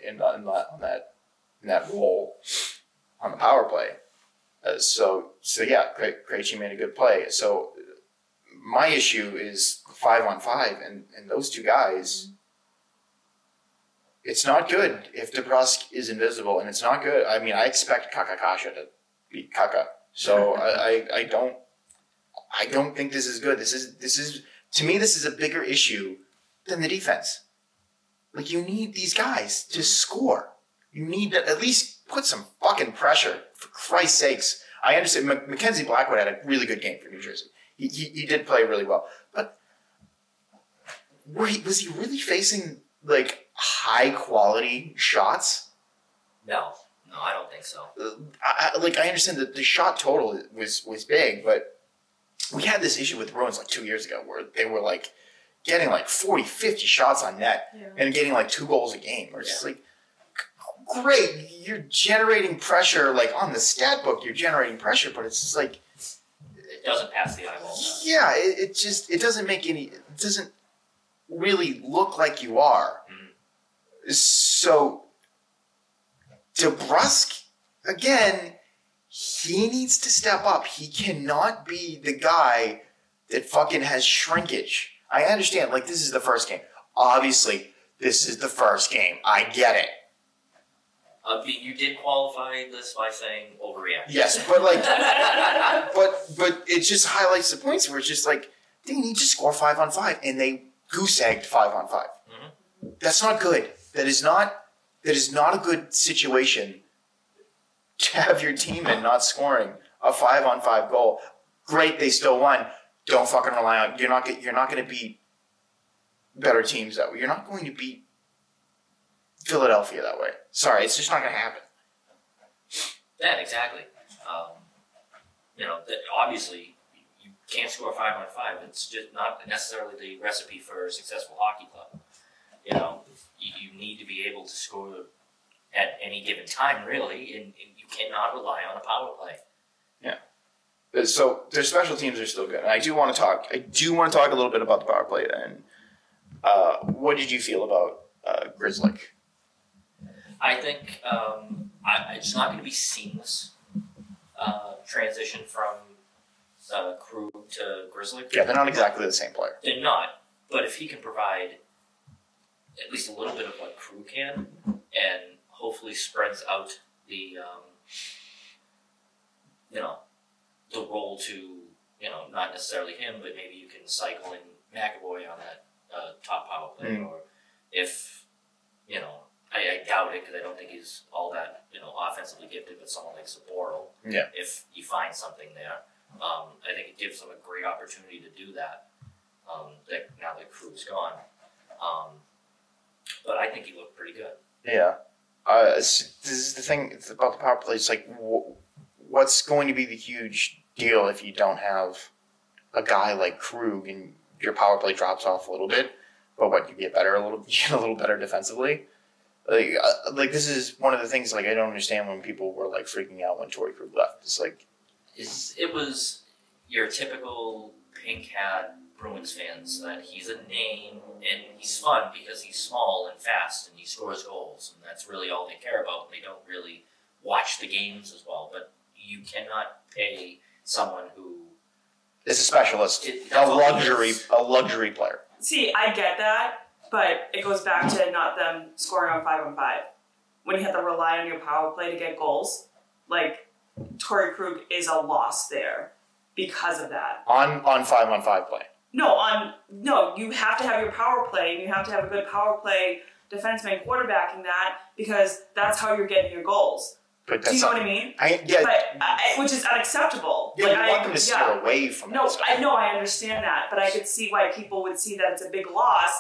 Speaker 1: in that role on the power play. Krejci made a good play. So my issue is 5-on-5, and those two guys. It's not good if DeBrusk is invisible, and it's not good. I mean, I expect Kakakasha to beat Kaka. So I don't think this is good. This is to me, this is a bigger issue than the defense. Like, you need these guys to score. You need to at least put some fucking pressure, for Christ's sakes. I understand Mackenzie Blackwood had a really good game for New Jersey. He did play really well. But was he really facing, like, high-quality shots?
Speaker 2: No, I don't think so.
Speaker 1: I understand that the shot total was big, but we had this issue with the Bruins like 2 years ago where they were like getting like 40, 50 shots on net and getting like 2 goals a game. Or it's just like, great, you're generating pressure, like on the stat book, you're generating pressure, but it's just like,
Speaker 2: it doesn't pass the eyeball.
Speaker 1: Yeah, it doesn't really look like you are. Mm-hmm. So DeBrusk, again, he needs to step up. He cannot be the guy that fucking has shrinkage. I understand, like, this is the first game. Obviously, this is the first game. I get it.
Speaker 2: You did qualify this by saying overreaction.
Speaker 1: Yes, but like, but it just highlights the points where it's just like, they need to score 5-on-5, and they goose egged 5-on-5.
Speaker 2: Mm-hmm.
Speaker 1: That's not good. That is not a good situation to have your team in not scoring a 5-on-5 goal. Great, they still won. Don't fucking rely on. You're not going to beat better teams that way. You're not going to beat Philadelphia that way. Sorry, it's just not going to happen.
Speaker 2: Yeah, exactly. Obviously, you can't score 5-on-5. It's just not necessarily the recipe for a successful hockey club. You need to be able to score at any given time, really, and you cannot rely on a power play.
Speaker 1: Yeah. So their special teams are still good. And I do want to talk a little bit about the power play. And what did you feel about Grizzly?
Speaker 2: I think it's not going to be seamless transition from Krug to Grizzly.
Speaker 1: Yeah, they're not exactly the same player.
Speaker 2: They're not, but if he can provide at least a little bit of what Krug can, and hopefully spreads out the the role to not necessarily him, but maybe you can cycle in McAvoy on that top power play, or if I doubt it because I don't think he's all that offensively gifted, but someone like Saboral, if you find something there, I think it gives them a great opportunity to do that. Now that Krug's gone, but I think he looked pretty good. Yeah.
Speaker 1: This is the thing about the power play. It's like, what's going to be the huge deal if you don't have a guy like Krug and your power play drops off a little bit, but you get better a little better defensively. Like this is one of the things I don't understand when people were freaking out when Torrey Krug left.
Speaker 2: It was your typical pink hat Bruins fans that he's a name and he's fun because he's small and fast and he scores goals, and that's really all they care about. They don't really watch the games as well, but you cannot pay someone who
Speaker 1: is a specialist, a luxury player.
Speaker 3: See, I get that, but it goes back to not them scoring on 5-on-5. When you have to rely on your power play to get goals, Torrey Krug is a loss there because of that.
Speaker 1: On 5-on-5 play.
Speaker 3: No, you have to have your power play, and you have to have a good power play defenseman quarterbacking that, because that's how you're getting your goals.
Speaker 1: But
Speaker 3: do you know what I mean? Which is unacceptable.
Speaker 1: Yeah, I want them to steer away from that.
Speaker 3: I understand that, but I could see why people would see that it's a big loss,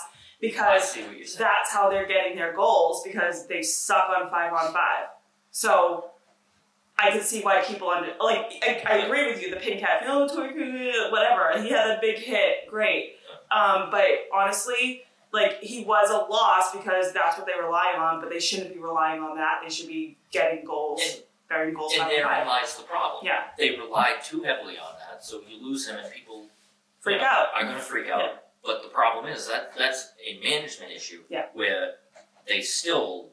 Speaker 3: because that's how they're getting their goals, because they suck on 5-on-5. So I could see why people I agree with you. The pink hat, whatever. He had a big hit, great. But honestly, he was a loss because that's what they rely on. But they shouldn't be relying on that. They should be getting goals, bearing goals.
Speaker 2: And therein lies the problem.
Speaker 3: Yeah,
Speaker 2: they rely too heavily on that, so you lose him, and people
Speaker 3: freak out.
Speaker 2: Are going to freak out. Yeah. But the problem is that's a management issue.
Speaker 3: Yeah.
Speaker 2: Where they still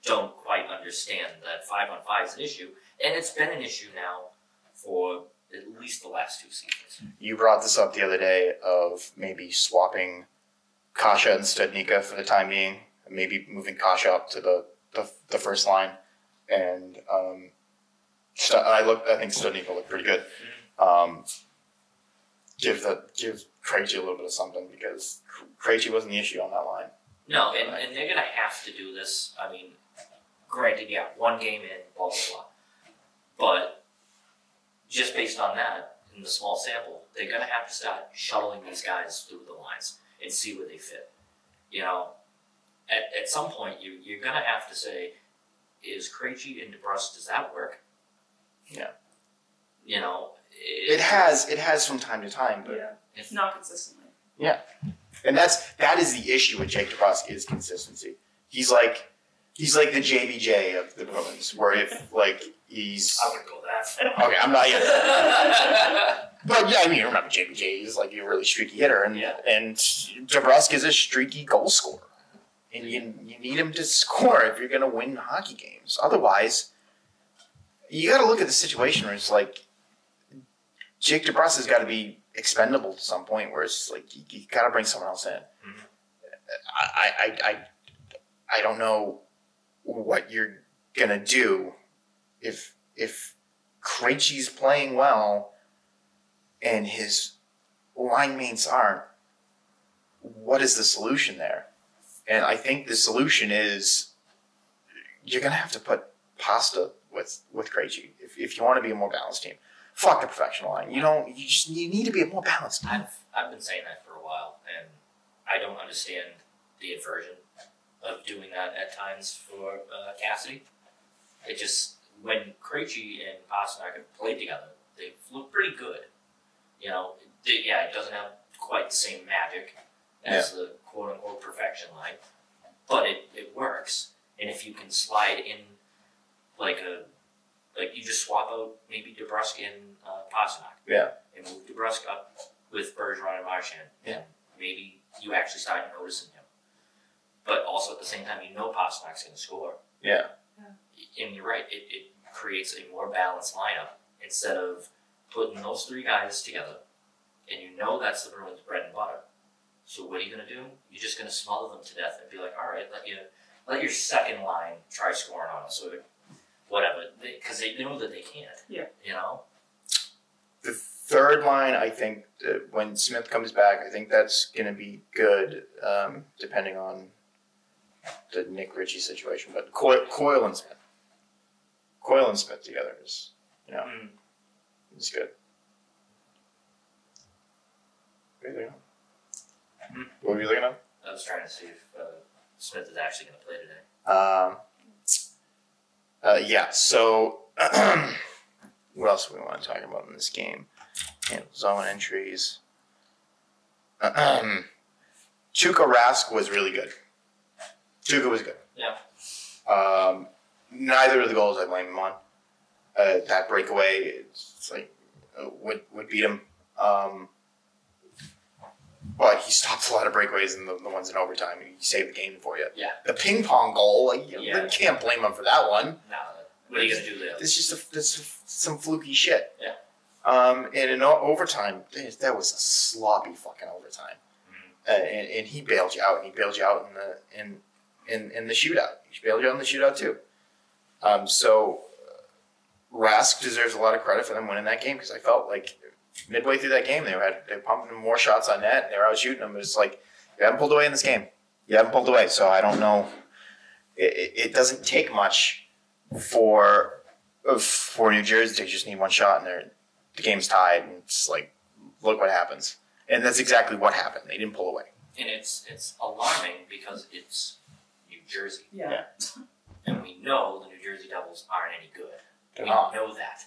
Speaker 2: don't quite understand that 5-on-5 is an issue. And it's been an issue now for at least the last 2 seasons.
Speaker 1: You brought this up the other day of maybe swapping Kasha and Studnicka for the time being, maybe moving Kasha up to the first line, and I think Studnicka looked pretty good. Give Krejci a little bit of something, because Krejci wasn't the issue on that line.
Speaker 2: No, and they're going to have to do this. I mean, granted, 1 game in, blah, blah, blah. But just based on that, in the small sample, they're going to have to start shuttling these guys through the lines and see where they fit. At some point, you're going to have to say, is Krejci and DeBrusque, does that work?
Speaker 1: Yeah.
Speaker 2: It
Speaker 1: has from time to time, but
Speaker 3: it's not consistently.
Speaker 1: Yeah, and that is the issue with Jake DeBrusque, is consistency. He's like the JBJ of the Bruins, where if he's
Speaker 2: I wouldn't go that.
Speaker 1: Okay, I'm not yet. But yeah, I mean, you remember JBJ is a really streaky hitter, and DeBrusque is a streaky goal scorer, and you need him to score if you're going to win hockey games. Otherwise, you got to look at the situation where it's Jake DeBrusque has got to be expendable to some point, where it's you got to bring someone else in. Mm-hmm. I don't know what you're gonna do if Krejci's playing well and his line mates aren't. what is the solution there? And I think the solution is you're going to have to put Pasta with Krejci if you want to be a more balanced team. Fuck the perfection line. You need to be a more balanced team.
Speaker 2: I've been saying that for a while, and I don't understand the aversion of doing that at times for Cassidy. It just, when Krejci and Pasternak have played together, they've looked pretty good. You know, it doesn't have quite the same magic as the quote-unquote perfection line, but it works. And if you can slide in like you just swap out maybe DeBrusk and Pasternak, and move DeBrusk up with Bergeron and Marchand, and maybe you actually start noticing him. But also at the same time, you know Pasternak's going to score.
Speaker 1: Yeah.
Speaker 2: And you're right, it creates a more balanced lineup instead of putting those three guys together, and you know that's the Bruins' bread and butter. So what are you going to do? You're just going to smother them to death and be like, all right, let your second line try scoring on us, or whatever, because they know that they can't.
Speaker 3: Yeah.
Speaker 2: You know?
Speaker 1: The third line, I think, when Smith comes back, I think that's going to be good, depending on the Nick Ritchie situation. But Coyle and Smith together is, it's good. What are you looking at? What were you looking at?
Speaker 2: I was trying to see if Smith is actually going to play today.
Speaker 1: So what else do we want to talk about in this game? Zone entries. Tuukka Rask was really good. Tuukka was good.
Speaker 2: Yeah.
Speaker 1: Neither of the goals I blame him on. That breakaway, it's like would beat him. But he stopped a lot of breakaways and the ones in overtime. He saved the game for you.
Speaker 2: Yeah.
Speaker 1: The ping pong goal, you can't blame him for that one.
Speaker 2: No. What are you going to do there?
Speaker 1: It's just some fluky shit.
Speaker 2: Yeah.
Speaker 1: And in overtime, that was a sloppy fucking overtime. Mm-hmm. And he bailed you out. And he bailed you out in the shootout. He bailed you out in the shootout too. So Rask deserves a lot of credit for them winning that game, because I felt like midway through that game they were pumping more shots on net. They were out shooting them. It was like, you haven't pulled away in this game. You haven't pulled away. So I don't know. It doesn't take much for New Jersey. They just need one shot and the game's tied. And it's like, look what happens. And that's exactly what happened. They didn't pull away.
Speaker 2: And it's alarming because it's New Jersey.
Speaker 3: Yeah.
Speaker 2: And we know the New Jersey Devils aren't any good.
Speaker 1: They're
Speaker 2: we
Speaker 1: not.
Speaker 2: know that.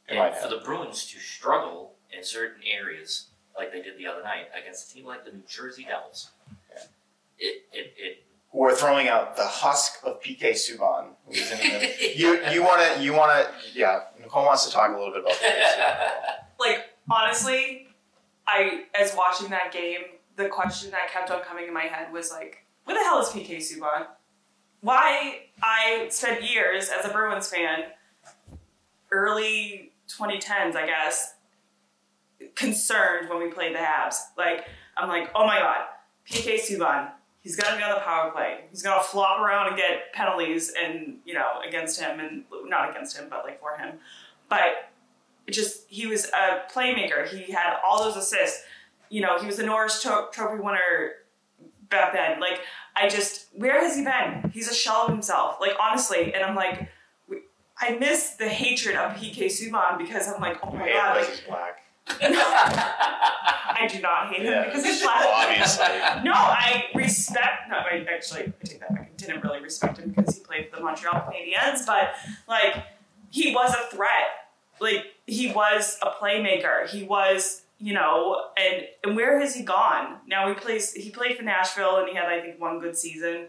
Speaker 1: And
Speaker 2: for the Bruins to struggle in certain areas, like they did the other night against a team like the New Jersey Devils,
Speaker 1: who are throwing out the husk of PK Subban. You want to, Nicole wants to talk a little bit about PK Subban.
Speaker 3: Like, honestly, as watching that game, the question that kept on coming in my head was like, where the hell is PK Subban? Why I spent years as a Bruins fan, early 2010s, I guess, concerned when we played the Habs. Like, I'm like, oh my God, PK Subban, he's going to be on the power play. He's going to flop around and get penalties and, against him, and not against him, but like for him. But he was a playmaker. He had all those assists. He was the Norris Trophy winner back then. Like, where has he been? He's a shell of himself. Like, honestly. And I'm like, I miss the hatred of PK Subban because I'm like, oh my God.
Speaker 1: Because he's black.
Speaker 3: I do not hate him because he's black.
Speaker 1: Well, obviously.
Speaker 3: No, I take that back. I didn't really respect him because he played for the Montreal Canadiens, but like, he was a threat. Like, he was a playmaker. He was, and where has he gone? Now he played for Nashville and he had, I think, one good season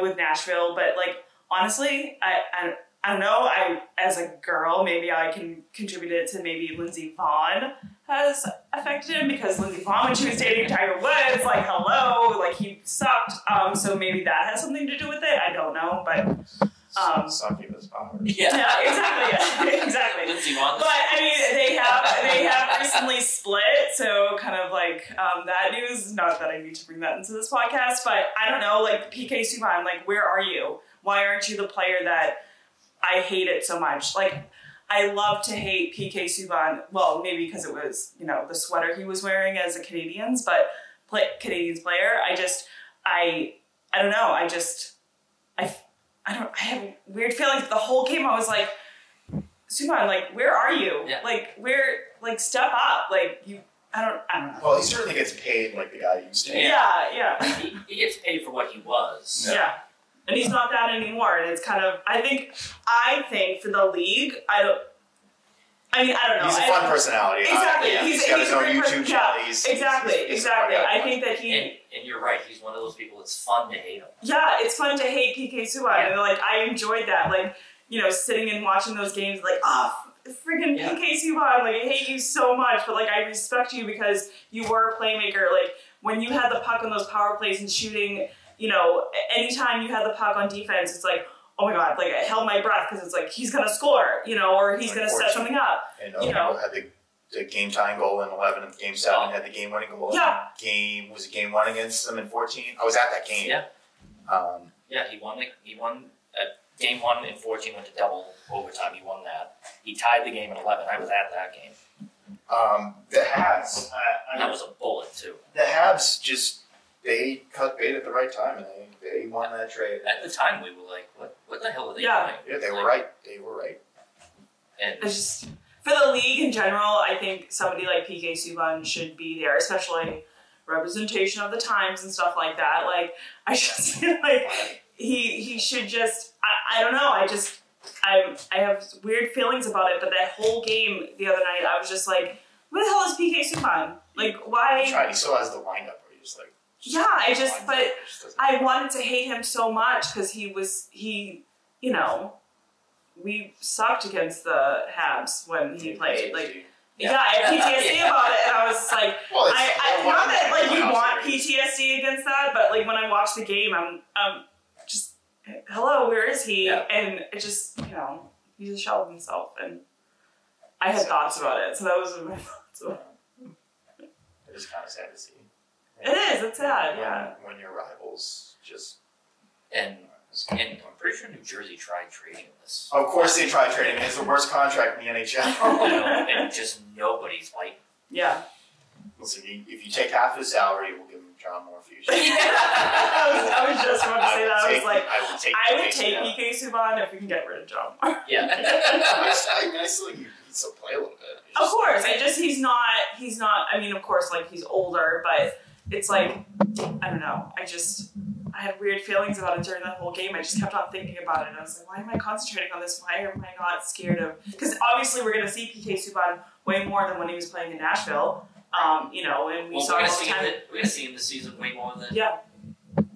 Speaker 3: with Nashville, but like, honestly, I don't know, as a girl, maybe I can contribute it to maybe Lindsey Vonn has affected him, because Lindsey Vonn, when she was dating Tiger Woods, like, hello, like, he sucked. So maybe that has something to do with it. I don't know, but...
Speaker 1: Sucky with his power.
Speaker 3: Yeah, exactly.
Speaker 2: Lindsey Vonn.
Speaker 3: But, I mean, they have recently split, so kind of like, that news, not that I need to bring that into this podcast, but I don't know, like, PK Subban, like, where are you? Why aren't you the player that I hate it so much? Like, I love to hate PK Subban. Well, maybe because it was, the sweater he was wearing as a Canadians, but Canadiens player. I don't know. I have weird feelings. The whole game I was like, Subban, like, where are you?
Speaker 2: Yeah.
Speaker 3: Like, step up. Like, I don't know.
Speaker 1: Well, he certainly gets paid like the guy used to.
Speaker 3: Yeah.
Speaker 2: He gets paid for what he was.
Speaker 3: Yeah. And he's not that anymore. And it's kind of, I think for the league, I don't know.
Speaker 1: He's a fun personality.
Speaker 3: Exactly.
Speaker 1: He's got his own YouTube channel.
Speaker 3: Exactly. I think that
Speaker 2: and you're right. He's one of those people. It's fun to hate him.
Speaker 3: Yeah, it's fun to hate PK Subban.
Speaker 2: Yeah.
Speaker 3: And like, I enjoyed that. Like, sitting and watching those games, like, freaking PK Subban. Like, I hate you so much, but like, I respect you because you were a playmaker. Like, when you had the puck on those power plays and shooting, anytime you had the puck on defense, it's like, oh my God, like I held my breath because it's like, he's going to score, or he's going to set something up.
Speaker 1: And had the game tying goal in 11 and game 7 had the game winning goal.
Speaker 3: Yeah.
Speaker 1: Game 1 against them in 14. I was at that game.
Speaker 2: Yeah. He won game 1 in 14 went to double overtime. He won that. He tied the game in 11. I was at that game.
Speaker 1: The Habs.
Speaker 2: That was a bullet too.
Speaker 1: The Habs they cut bait at the right time and they won that trade.
Speaker 2: At the time, we were like, "What the hell are they doing?"
Speaker 1: Yeah, they were right. They were right.
Speaker 2: And
Speaker 3: It's just, for the league in general, I think somebody like PK Subban should be there, especially representation of the times and stuff like that. Like, I just feel like he should just, I don't know, I have weird feelings about it, but that whole game the other night, I was just like, where the hell is PK Subban? Like, why?
Speaker 1: He tried. He still has the windup where he's like,
Speaker 3: yeah, I wanted to hate him so much because we sucked against the Habs when he played. Like, I had PTSD about it, and I was just like, not that like you want PTSD against that, but like when I watch the game, I'm just, hello, where is he?
Speaker 2: Yeah.
Speaker 3: And it just, he's a shell of himself, and I had thoughts about it, so that was my thoughts about it.
Speaker 1: It is kind of sad to see.
Speaker 3: It is. It's sad. Yeah.
Speaker 1: When your rivals just
Speaker 2: and I'm pretty sure New Jersey tried trading him this.
Speaker 1: Of course they tried trading him. It's the worst contract in the NHL.
Speaker 2: And just nobody's biting.
Speaker 3: Yeah.
Speaker 1: Listen, if you take half his salary, we'll give him John Moore future.
Speaker 3: I was just about to say that. I was like,
Speaker 1: I would take
Speaker 3: PK Subban if we can get rid of John Moore.
Speaker 2: Yeah.
Speaker 1: I still think he still play a little bit.
Speaker 3: Of course. He's not, I mean, of course, like, he's older, but it's like, I don't know. I had weird feelings about it during that whole game. I just kept on thinking about it. I was like, why am I concentrating on this? Why am I not scared of... Because obviously we're going to see PK Subban way more than when he was playing in Nashville. And we saw him all the time.
Speaker 2: We're going to see him this season way more than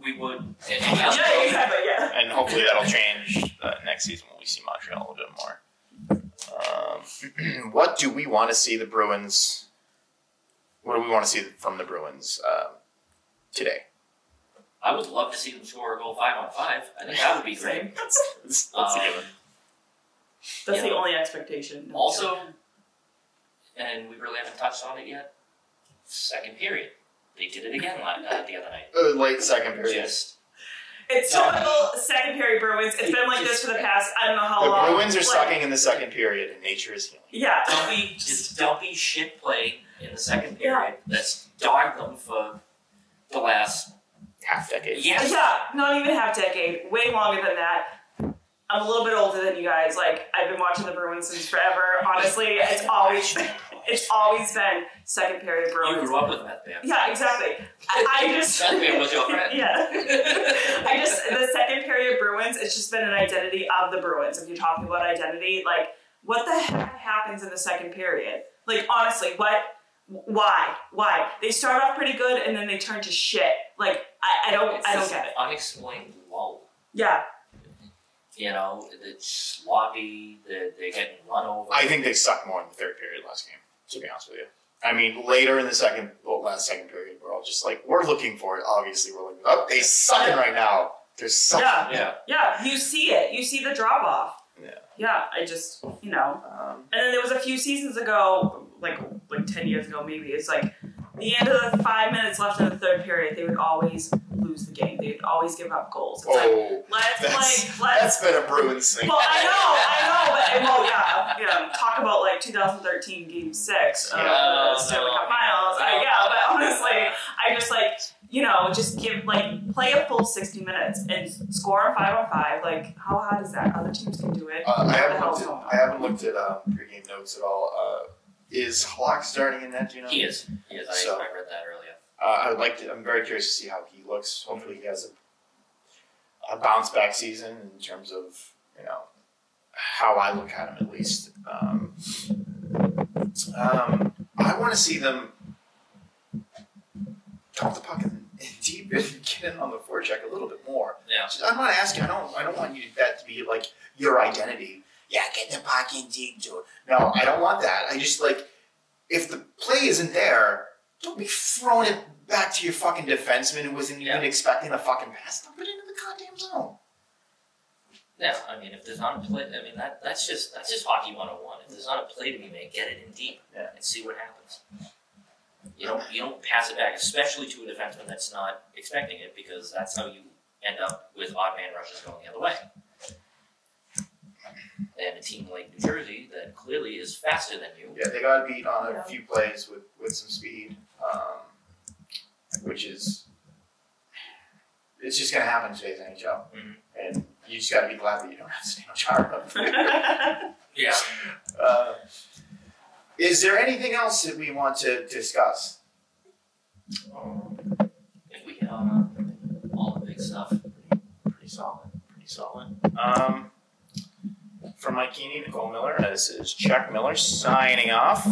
Speaker 2: we would.
Speaker 3: Yeah, exactly, yeah.
Speaker 1: And hopefully that'll change next season when we see Montreal a bit more. What do we want to see the Bruins... What do we want to see from the Bruins today?
Speaker 2: I would love to see them score a goal 5-on-5. I think that would be great.
Speaker 1: That's a given.
Speaker 3: That's the only expectation.
Speaker 2: Also, and we really haven't touched on it yet, second period. They did it again the other night.
Speaker 1: Late second period.
Speaker 3: It's typical second period Bruins. It's been like this for the past, I don't know how long.
Speaker 1: The Bruins are sucking in the second period, and nature is healing.
Speaker 3: Yeah.
Speaker 2: Dumpy shit play in the second period that's dogged them for the last
Speaker 1: half decade.
Speaker 2: Yeah.
Speaker 3: Yeah, not even half decade. Way longer than that. I'm a little bit older than you guys. Like, I've been watching the Bruins since forever. Honestly, it's always been second period Bruins.
Speaker 2: You grew up with Meth Bear.
Speaker 3: Yeah, exactly. I just
Speaker 2: Meth Bear was your friend.
Speaker 3: Yeah. The second period Bruins, it's just been an identity of the Bruins. If you're talking about identity, like, what the heck happens in the second period? Like, honestly, why? They start off pretty good and then they turn to shit. Like, I don't get it.
Speaker 2: Unexplained lull.
Speaker 3: Yeah.
Speaker 2: It's sloppy. They're getting run over.
Speaker 1: I think they sucked more in the third period last game, to be honest with you. I mean, later in the last second period, we're all just like, we're looking for it. Obviously, we're like, oh, they're sucking right now. They're sucking.
Speaker 3: Yeah. You see it. You see the drop off.
Speaker 1: Yeah.
Speaker 3: Yeah, I just, and then there was a few seasons ago, like 10 years ago maybe, it's like, the end of the 5 minutes left in the third period, they would always lose the game. They'd always give up goals. It's
Speaker 1: that's been a Bruins thing.
Speaker 3: Well, I know, but talk about like 2013 Game 6 of the Stanley Cup Finals. But honestly, I just like, just play a full 60 minutes and score a 5-on-5. Like, how hard is that? Other teams can do it.
Speaker 1: I haven't looked at pregame notes at all. Is Halak starting in that? Do you know?
Speaker 2: He is. I read that earlier.
Speaker 1: I'm very curious to see how he looks. Hopefully, he has a bounce back season in terms of how I look at him at least. I want to see them dump the puck in deep and get in on the forecheck a little bit more.
Speaker 2: Yeah.
Speaker 1: I'm not asking. I don't want that to be like your identity. Yeah, get the puck in deep to it. No, I don't want that. I just if the play isn't there, don't be throwing it back to your fucking defenseman who wasn't even expecting a fucking pass. Dump it into the goddamn zone.
Speaker 2: Yeah, I mean, if there's not a play, that's just hockey 101. If there's not a play to be made, get it in deep and see what happens. You don't pass it back, especially to a defenseman that's not expecting it, because that's how you end up with odd man rushes going the other way. And a team like New Jersey that clearly is faster than you.
Speaker 1: Yeah, they got beat on a few plays with some speed, which is it's just going to happen in today's NHL. Mm-hmm. And you just got to be glad that you don't have to stay on Chara.
Speaker 2: Yeah.
Speaker 1: Is there anything else that we want to discuss?
Speaker 2: If we hit on all the big stuff,
Speaker 1: pretty solid. From Mike Keeney, Nicole Miller, this is Chuck Miller signing off.